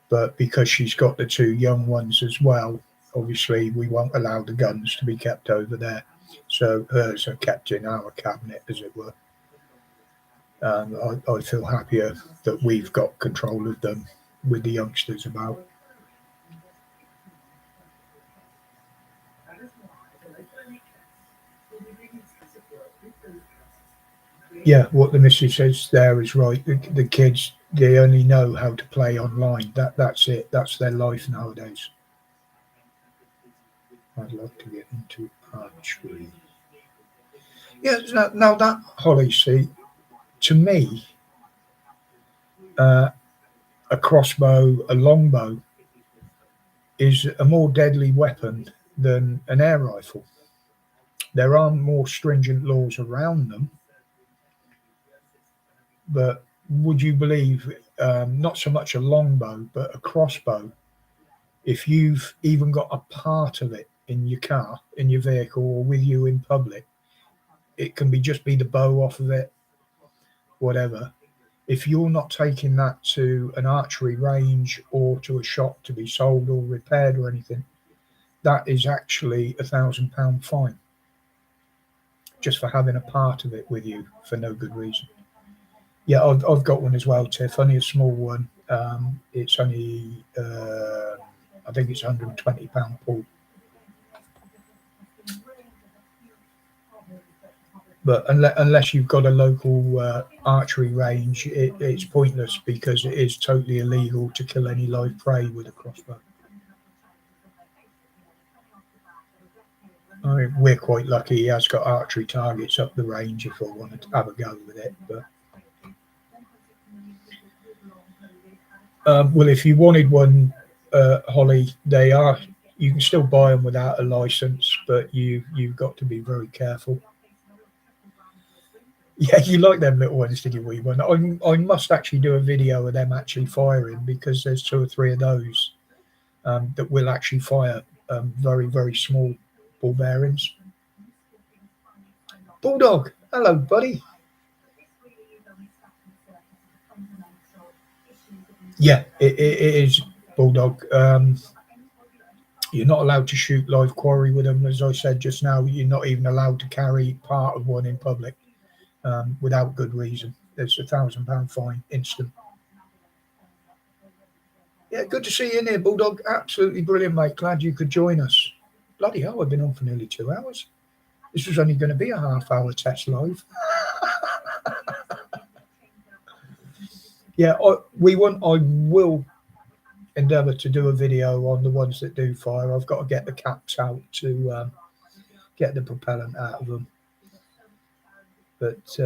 But because she's got the 2 young ones as well, obviously we won't allow the guns to be kept over there. So hers are kept in our cabinet, as it were. I feel happier that we've got control of them with the youngsters about. Yeah, what the missus says there is right. The kids, they only know how to play online. That's it. That's their life nowadays. I'd love to get into archery. Yeah, now that, Holly, see, to me, a crossbow, a longbow, is a more deadly weapon than an air rifle. There are more stringent laws around them, but would you believe, not so much a longbow, but a crossbow, if you've even got a part of it in your car, in your vehicle, or with you in public, it can just be the bow off of it, whatever. If you're not taking that to an archery range or to a shop to be sold or repaired or anything, that is actually £1,000 fine just for having a part of it with you for no good reason. Yeah, I've got one as well, Tiff. Only a small one. It's only I think it's £120 pull. But unless you've got a local archery range, it's pointless because it is totally illegal to kill any live prey with a crossbow. I mean, we're quite lucky. He has got archery targets up the range if I wanted to have a go with it. But well, if you wanted one, Holly, you can still buy them without a license, but you've got to be very careful. Yeah, you like them little ones, did you, wee one? I must actually do a video of them actually firing, because there's 2 or 3 of those that will actually fire very, very small ball bearings. Bulldog, hello, buddy. Yeah, it is, Bulldog. You're not allowed to shoot live quarry with them. As I said just now, you're not even allowed to carry part of one in public without good reason. There's £1,000 fine, instant. Yeah, good to see you in here, Bulldog. Absolutely brilliant, mate. Glad you could join us. Bloody hell, I've been on for nearly 2 hours. This was only going to be a half-hour test live. Yeah, I will endeavour to do a video on the ones that do fire. I've got to get the caps out to get the propellant out of them. But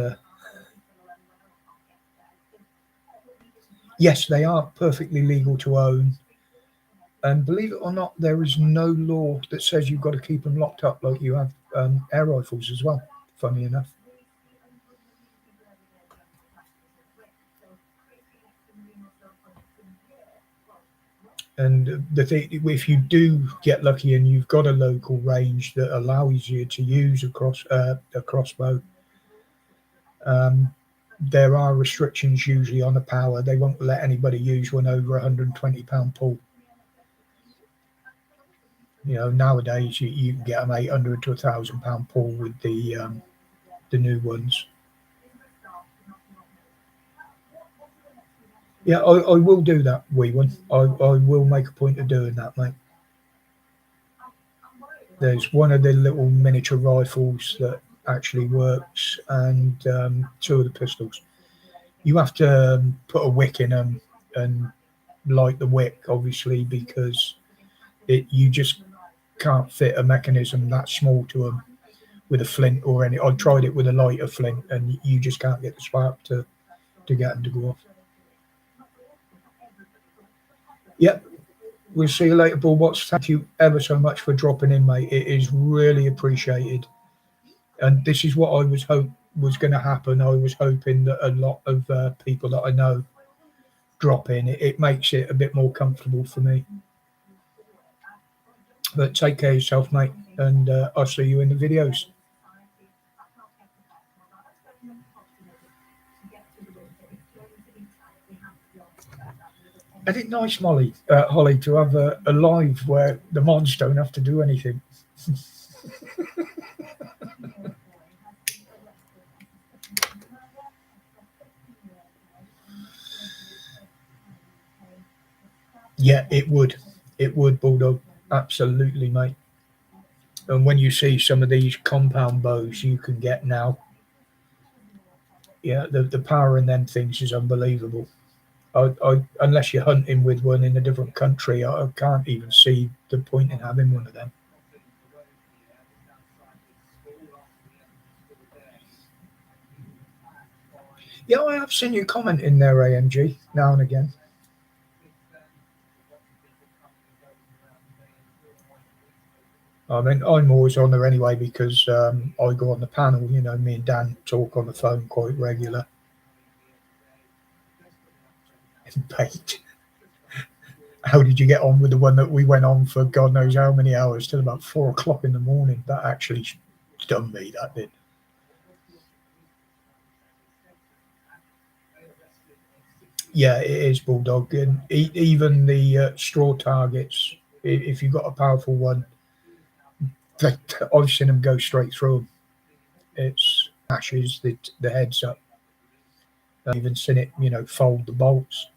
yes, they are perfectly legal to own. And believe it or not, there is no law that says you've got to keep them locked up like you have air rifles as well, funny enough. And the thing, if you do get lucky and you've got a local range that allows you to use a crossbow, there are restrictions usually on the power. They won't let anybody use one over £120 pull. You know, nowadays you can get them £800 to £1,000 pull with the new ones. Yeah, I will do that, wee one. I will make a point of doing that, mate. There's one of the little miniature rifles that actually works, and 2 of the pistols. You have to put a wick in them and light the wick, obviously, because you just can't fit a mechanism that small to them with a flint or any. I tried it with a lighter flint, and you just can't get the spark to get them to go off. Yep. We'll see you later, Bullbots. Thank you ever so much for dropping in, mate. It is really appreciated. And this is what I was was going to happen. I was hoping that a lot of people that I know drop in. It makes it a bit more comfortable for me. But take care of yourself, mate, and I'll see you in the videos. Isn't it nice, Holly, to have a live where the mods don't have to do anything? Yeah, it would. It would, Bulldog. Absolutely, mate. And when you see some of these compound bows you can get now, yeah, the power in them things is unbelievable. Unless you're hunting with one in a different country, I can't even see the point in having one of them. Yeah, I have seen you comment in there, AMG, now and again. I mean, I'm always on there anyway because I go on the panel. You know, me and Dan talk on the phone quite regular. Bait. How did you get on with the one that we went on for God knows how many hours till about 4 o'clock in the morning? That actually stunned me, that did. Yeah, it is Bulldog. And even the straw targets, if you've got a powerful one, I've seen them go straight through them. It's smashes the heads up. I've even seen it, fold the bolts.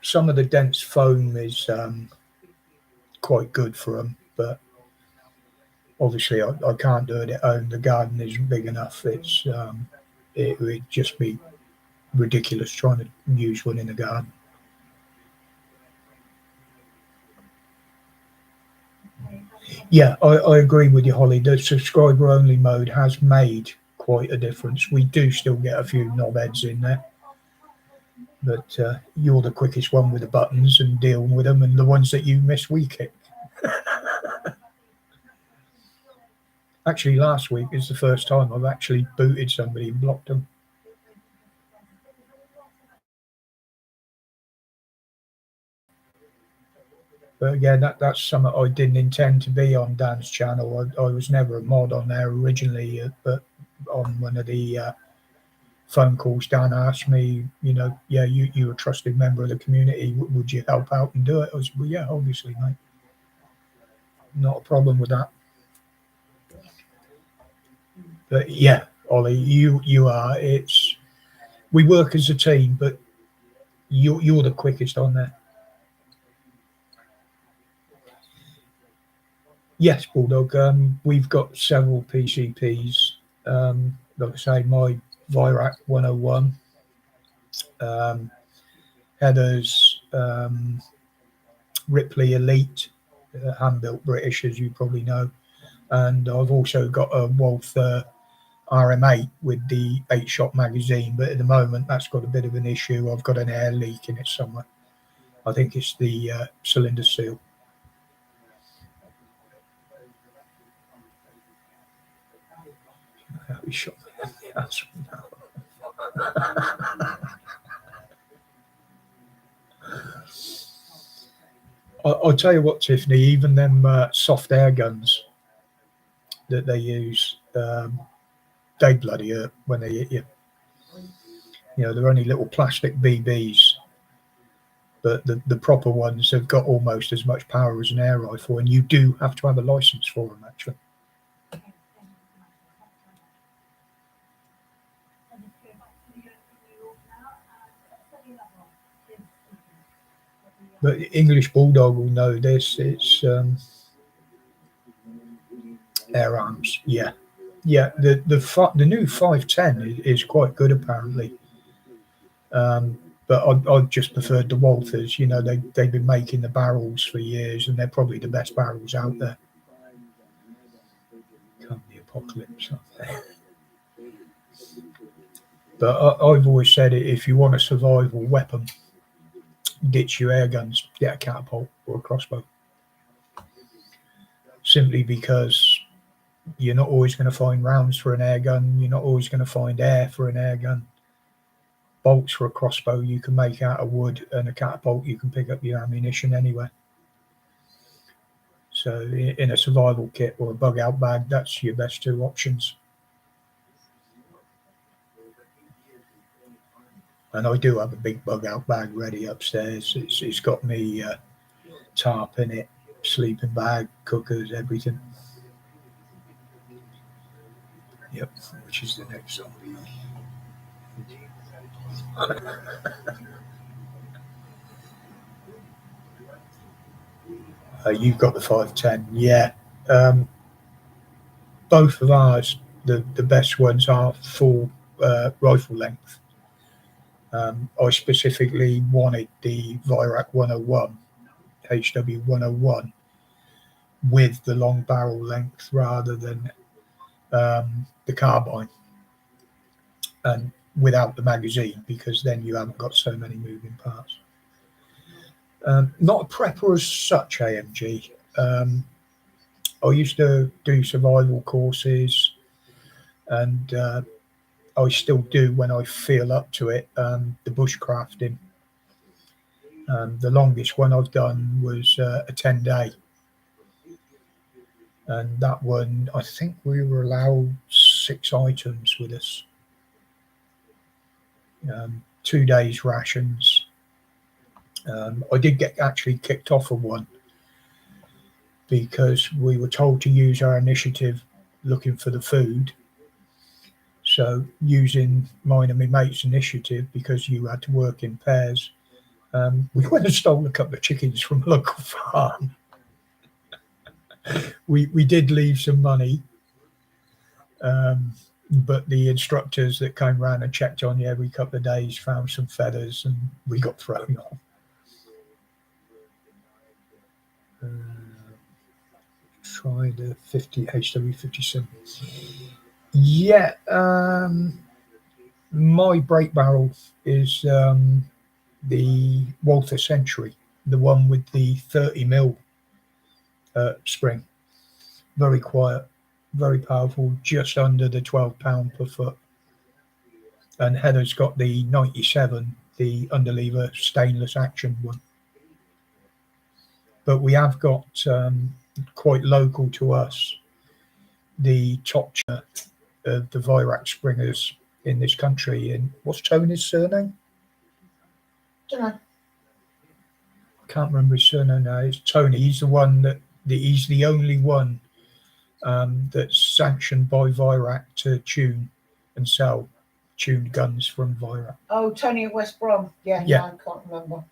Some of the dense foam is quite good for them, but obviously I can't do it at home. The garden isn't big enough. It would just be ridiculous trying to use one in the garden. Yeah, I agree with you, Holly. The subscriber only mode has made quite a difference. We do still get a few knobheads in there, but you're the quickest one with the buttons and dealing with them, and the ones that you miss we kick. Actually, last week is the first time I've actually booted somebody and blocked them. But again, that's something I didn't intend to be on Dan's channel. I was never a mod on there originally, but on one of the phone calls, Dan asked me, yeah, you're a trusted member of the community. Would you help out and do it? I was, well, yeah, obviously, mate. Not a problem with that. But yeah, Ollie, you are. We work as a team, but you're the quickest on there. Yes, Bulldog. We've got several PCPs. Like I say, my Virac 101, Heather's Ripley Elite, hand-built British, as you probably know. And I've also got a Walther RM8 with the 8-shot magazine, but at the moment that's got a bit of an issue. I've got an air leak in it somewhere. I think it's the cylinder seal. He shot me. I'll tell you what, Tiffany, even them soft air guns that they use, they bloody hurt when they hit you. They're only little plastic BBs, but the proper ones have got almost as much power as an air rifle, and you do have to have a license for them, actually. But English Bulldog will know this. It's air arms. Yeah. The new 510 is quite good apparently. But I've just preferred the Walthers. They've been making the barrels for years, and they're probably the best barrels out there. Come the apocalypse. But I've always said it: if you want a survival weapon, ditch your air guns, get a catapult or a crossbow. Simply because you're not always going to find rounds for an air gun. You're not always going to find air for an air gun. Bolts for a crossbow you can make out of wood, and a catapult you can pick up your ammunition anywhere. So in a survival kit or a bug out bag, that's your best two options. And I do have a big bug out bag ready upstairs. It's got me tarp in it, sleeping bag, cookers, everything. Yep, which is the next zombie. You've got the 510, yeah. Both of ours, the best ones are full rifle length. I specifically wanted the Virac 101, HW 101, with the long barrel length rather than the carbine, and without the magazine, because then you haven't got so many moving parts. Not a prepper as such, AMG. I used to do survival courses, and I still do when I feel up to it. The bushcrafting. The longest one I've done was a 10-day. And that one, I think we were allowed 6 items with us. 2 days rations. I did get actually kicked off of one because we were told to use our initiative looking for the food. So using mine and my mate's initiative, because you had to work in pairs, we went and stole a couple of chickens from a local farm. We did leave some money, but the instructors that came around and checked on you every couple of days found some feathers and we got thrown off. Try the 50 HW57. Yeah, my brake barrel is the Walther Century, the one with the 30mm spring. Very quiet, very powerful, just under the £12 per foot. And Heather's got the 97, the underlever stainless action one. But we have got quite local to us the top of the Virac springers in this country. And what's Tony's surname? Don't know. I can't remember his surname now. It's Tony. He's the one he's the only one that's sanctioned by Virac to tune and sell tuned guns from Virac. Oh, Tony at West Brom. Yeah, Yeah. no, I can't remember.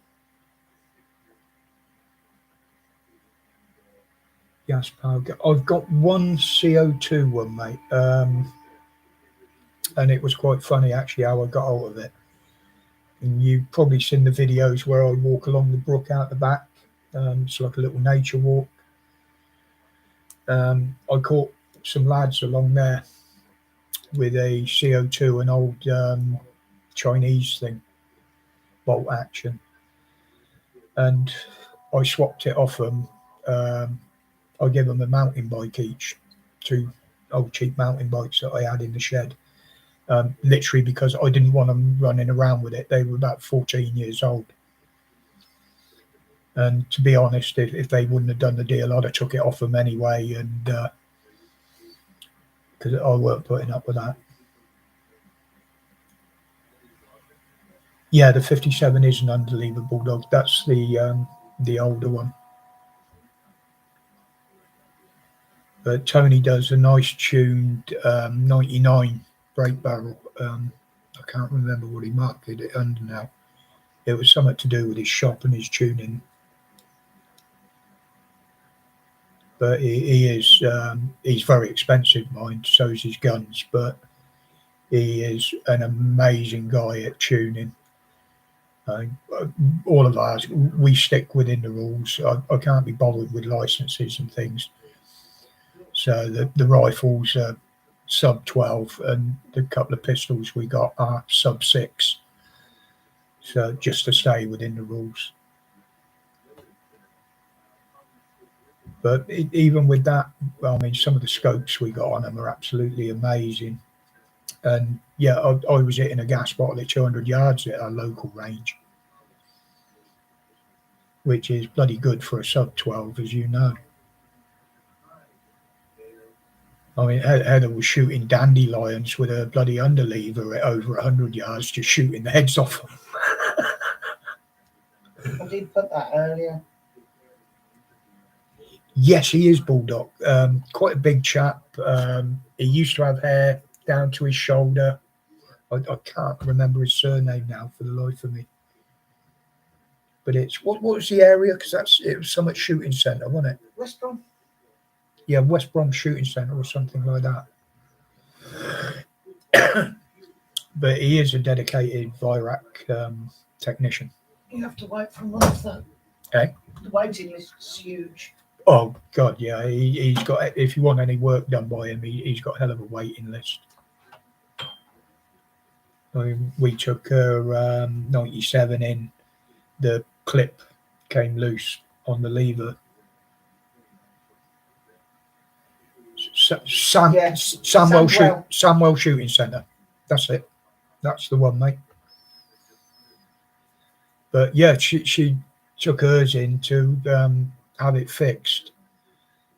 Gas power. I've got one CO2 one, mate. And it was quite funny actually how I got hold of it. And you've probably seen the videos where I walk along the brook out the back. It's like a little nature walk. I caught some lads along there with a CO2, an old Chinese thing, bolt action. And I swapped it off them. I gave them a mountain bike each, 2 old cheap mountain bikes that I had in the shed. Literally because I didn't want them running around with it. They were about 14 years old. And to be honest, if they wouldn't have done the deal, I'd have took it off them anyway. And because I weren't putting up with that. Yeah, the 57 is an underlever Bulldog. That's the older one. But Tony does a nice tuned 99 brake barrel. I can't remember what he marketed it under now. It was something to do with his shop and his tuning. But he is he's very expensive, mind. So is his guns, but he is an amazing guy at tuning. All of ours, we stick within the rules. I can't be bothered with licenses and things. So the rifles are sub 12 and the couple of pistols we got are sub 6. So just to stay within the rules. But even with that, I mean, some of the scopes we got on them are absolutely amazing. And yeah, I was hitting a gas bottle at 200 yards at our local range, which is bloody good for a sub 12, as you know. I mean, Heather was shooting dandelions with a bloody underlever at over 100 yards, just shooting the heads off them. I did put that earlier. Yes, he is Bulldog. Quite a big chap. He used to have hair down to his shoulder. I can't remember his surname now for the life of me. But it's what was the area? Because it was Summit Shooting Centre, wasn't it? West Brom. Yeah, West Brom Shooting Centre or something like that. But he is a dedicated Virac technician. You have to wait for a month though. Okay. The waiting list is huge. Oh God, yeah. He's got. If you want any work done by him, he's got a hell of a waiting list. I mean, we took her 97 in. The clip came loose on the lever. Samwell Shooting Centre. That's it. That's the one, mate. But yeah, she took hers in to have it fixed,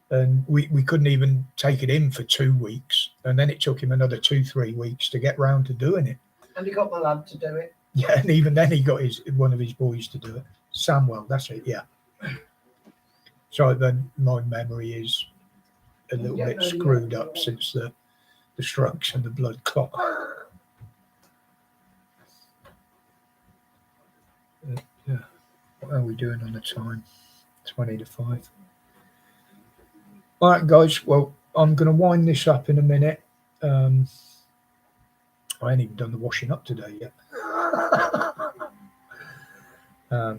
and we couldn't even take it in for 2 weeks, and then it took him another 2-3 weeks to get round to doing it. And he got the lad to do it. Yeah, and even then he got one of his boys to do it. Samuel, that's it. Yeah. So then my memory is a little bit screwed up since the strokes and the blood clot. Yeah. What are we doing on the time? 20 to 5. All right, guys. Well, I'm going to wind this up in a minute. I ain't even done the washing up today yet.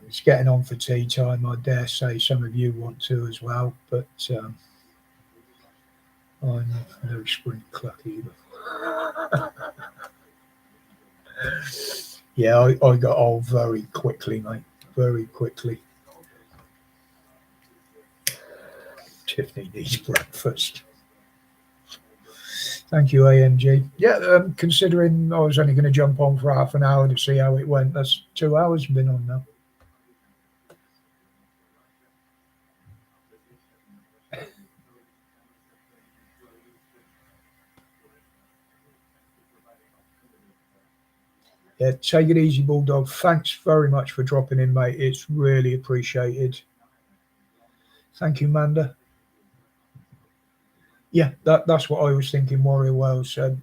It's getting on for tea time. I dare say some of you want to as well, but I'm no spring cluck either. Yeah, I got old very quickly, mate. Very quickly. Tiffany needs breakfast. Thank you, AMG. Yeah, considering I was only going to jump on for half an hour to see how it went, that's 2 hours been on now. Yeah, take it easy, Bulldog. Thanks very much for dropping in, mate. It's really appreciated. Thank you, Manda. Yeah, that's what I was thinking. Warrior Wells said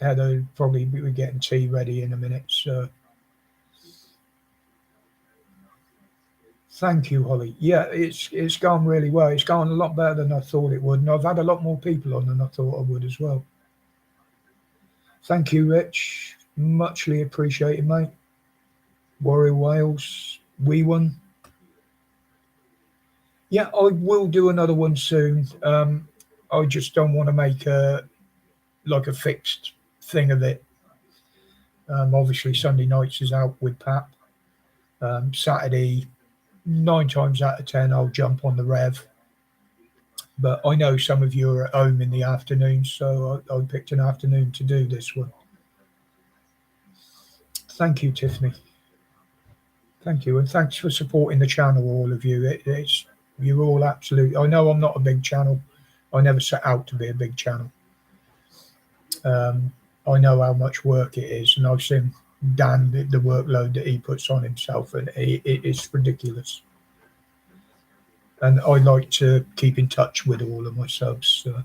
Heather probably be getting tea ready in a minute. So thank you, Holly. Yeah, it's gone really well. It's gone a lot better than I thought it would, and I've had a lot more people on than I thought I would as well. Thank you, Rich. Muchly appreciated, mate. Warrior Wales, we won. Yeah, I will do another one soon. I just don't want to make a fixed thing of it. Obviously, Sunday nights is out with Pap. Saturday, 9 times out of 10, I'll jump on the Rev. But I know some of you are at home in the afternoon, so I picked an afternoon to do this one. Thank you, Tiffany. Thank you, and thanks for supporting the channel, all of you. You're all absolute. I know I'm not a big channel. I never set out to be a big channel. I know how much work it is, and I've seen Dan, the workload that he puts on himself, and it's ridiculous. And I like to keep in touch with all of my subs. So.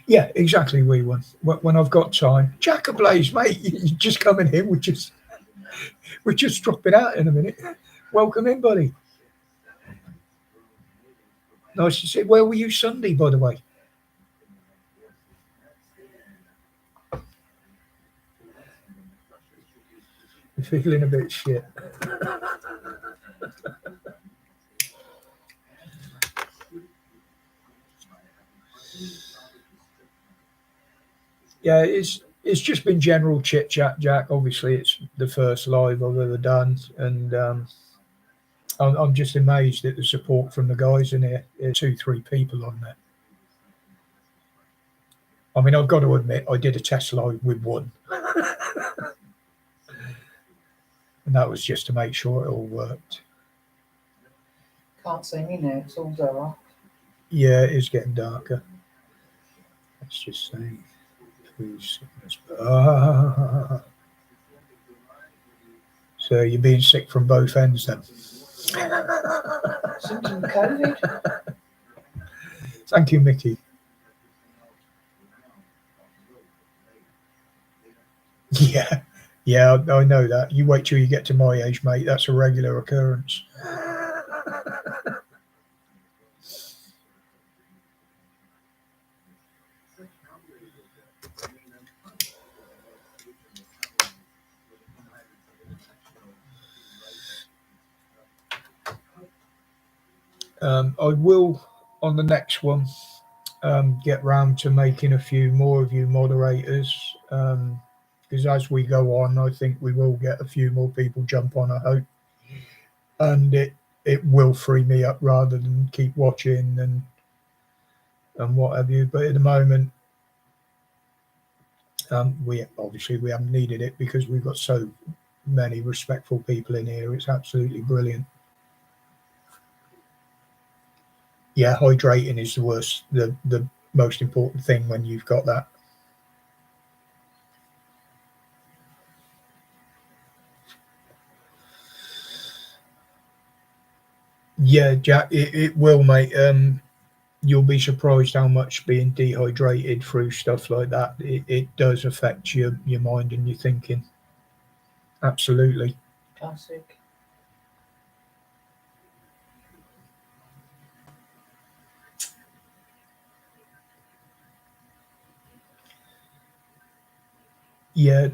Yeah, exactly. When I've got time. Jack Ablaze, mate, you're just coming in. We're just dropping out in a minute. Welcome in, buddy. Nice to see. Where were you Sunday, by the way? I'm feeling a bit shit. Yeah, it's just been general chit chat, Jack. Obviously, it's the first live I've ever done, and I'm just amazed at the support from the guys in here. There's 2-3 people on there. I mean, I've got to admit, I did a test live with one, and that was just to make sure it all worked. Can't see me now. It's all dark. Yeah, it is getting darker. Let's just say. So you're being sick from both ends then? Symptom of COVID. Thank you, Mickey. Yeah, I know that. You wait till you get to my age, mate. That's a regular occurrence. I will, on the next one, get round to making a few more of you moderators, because as we go on, I think we will get a few more people jump on, I hope, and it will free me up rather than keep watching and what have you. But at the moment, We obviously we haven't needed it because we've got so many respectful people in here. It's absolutely brilliant. Yeah, hydrating is the most important thing when you've got that. Yeah, Jack, it will, mate. You'll be surprised how much being dehydrated through stuff like that it does affect your mind and your thinking. Absolutely. Classic. Yeah,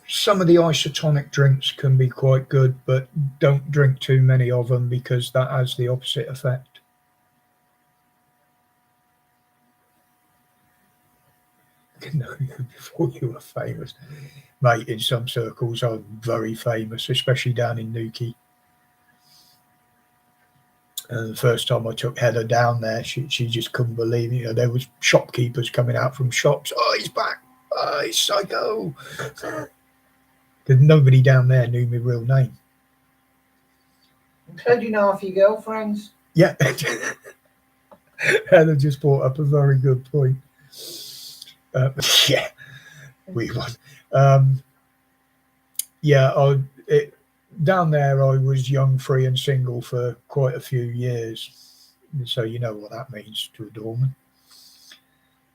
some of the isotonic drinks can be quite good, but don't drink too many of them because that has the opposite effect. Know you before you were famous, mate. In some circles, I'm very famous, especially down in Newquay. The first time I took Heather down there, she just couldn't believe it. You know, there was shopkeepers coming out from shops. Oh, he's back! Oh, he's psycho! Because nobody down there knew my real name. Including half your girlfriends. Yeah, Heather just brought up a very good point. Yeah, we won. Yeah, down there I was young, free, and single for quite a few years. So you know what that means to a doorman.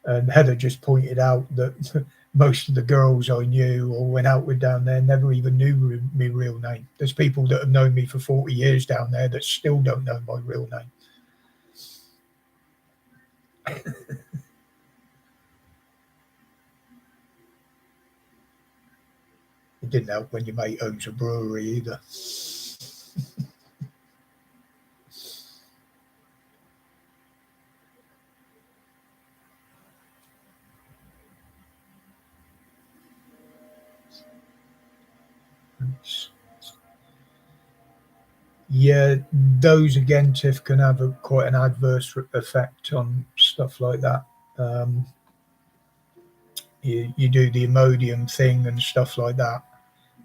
And Heather just pointed out that most of the girls I knew or went out with down there never even knew my real name. There's people that have known me for 40 years down there that still don't know my real name. It didn't help when your mate owns a brewery either. Yeah, those again, Tiff, can have quite an adverse effect on stuff like that. Um, you do the Imodium thing and stuff like that,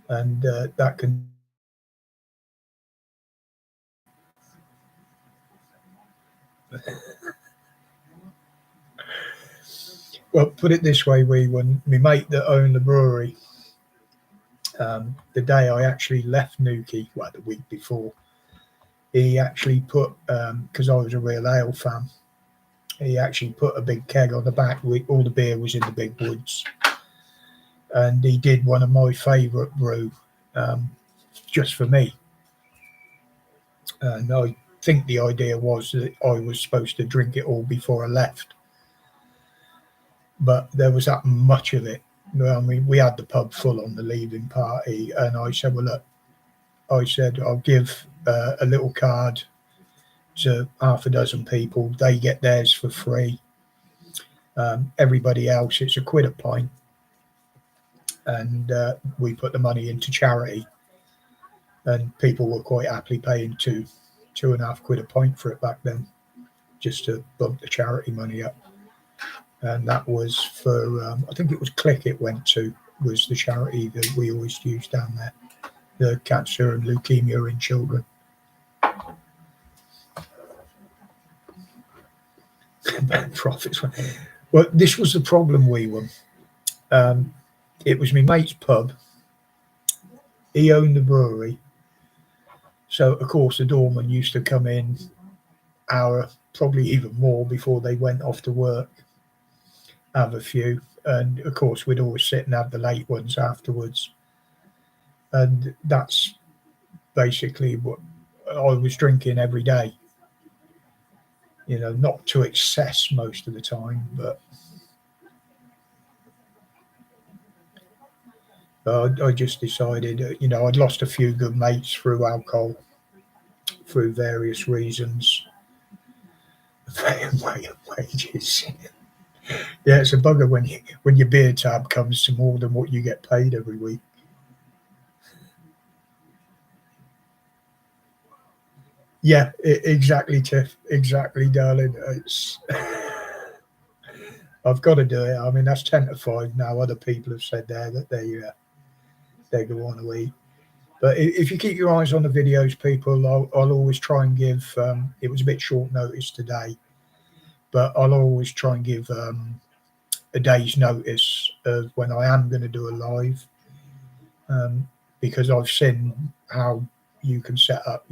and that can. Well, put it this way, when my mate that owned the brewery, the day I actually left Newquay, well, the week before, he actually put, because I was a real ale fan, he actually put a big keg on the back. All the beer was in the big woods. And he did one of my favourite brew just for me. And I think the idea was that I was supposed to drink it all before I left. But there was that much of it. I mean, we had the pub full on the leaving party. And I said, well, look, I said, I'll give a little card to half a dozen people. They get theirs for free. Everybody else, it's £1 a pint. And we put the money into charity. And people were quite happily paying £2.50 a pint for it back then, just to bump the charity money up. And that was for, I think it was Click it went to, was the charity that we always use down there, the cancer and leukemia in children. Bad profits. Well, this was the problem we were. It was my mate's pub. He owned the brewery. So, of course, the doorman used to come in hour, probably even more, before they went off to work, have a few. And, of course, we'd always sit and have the late ones afterwards. And that's basically what I was drinking every day. You know, not to excess most of the time, but I just decided, I'd lost a few good mates through alcohol, through various reasons. Wages. Yeah, it's a bugger when your beer tab comes to more than what you get paid every week. Yeah, exactly, Tiff. Exactly, darling. It's I've got to do it. I mean, that's 10 to 5 now. Other people have said there that they go on to eat. But if you keep your eyes on the videos, people, I'll always try and give. It was a bit short notice today, but I'll always try and give a day's notice of when I am going to do a live, because I've seen how you can set up.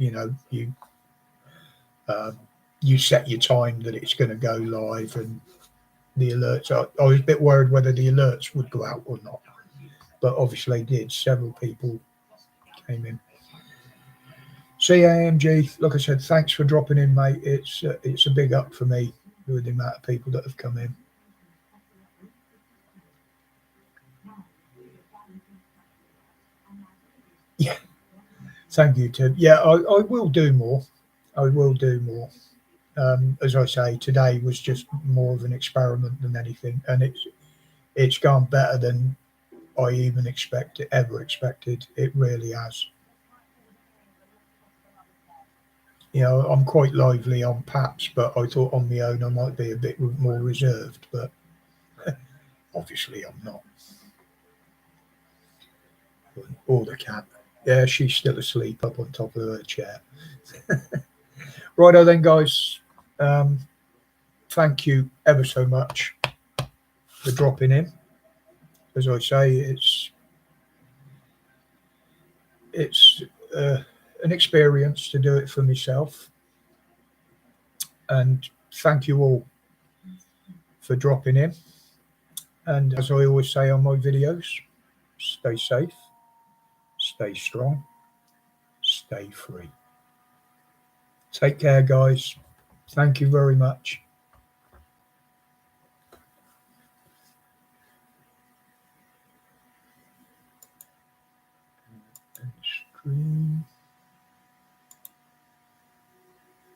You set your time that it's going to go live and the alerts. I was a bit worried whether the alerts would go out or not, but obviously they did. Several people came in. CAMG, like I said, thanks for dropping in, mate. It's a big up for me with the amount of people that have come in. Yeah, thank you, Tim. Yeah, I will do more. I will do more. As I say, today was just more of an experiment than anything, and it's gone better than I even ever expected. It really has. I'm quite lively on Paps, but I thought on my own I might be a bit more reserved, but obviously I'm not. Or the cat. Yeah, she's still asleep up on top of her chair. Righto then, guys. Thank you ever so much for dropping in. As I say, it's an experience to do it for myself. And thank you all for dropping in. And as I always say on my videos, stay safe, stay strong, stay free. Take care, guys. Thank you very much. Screen.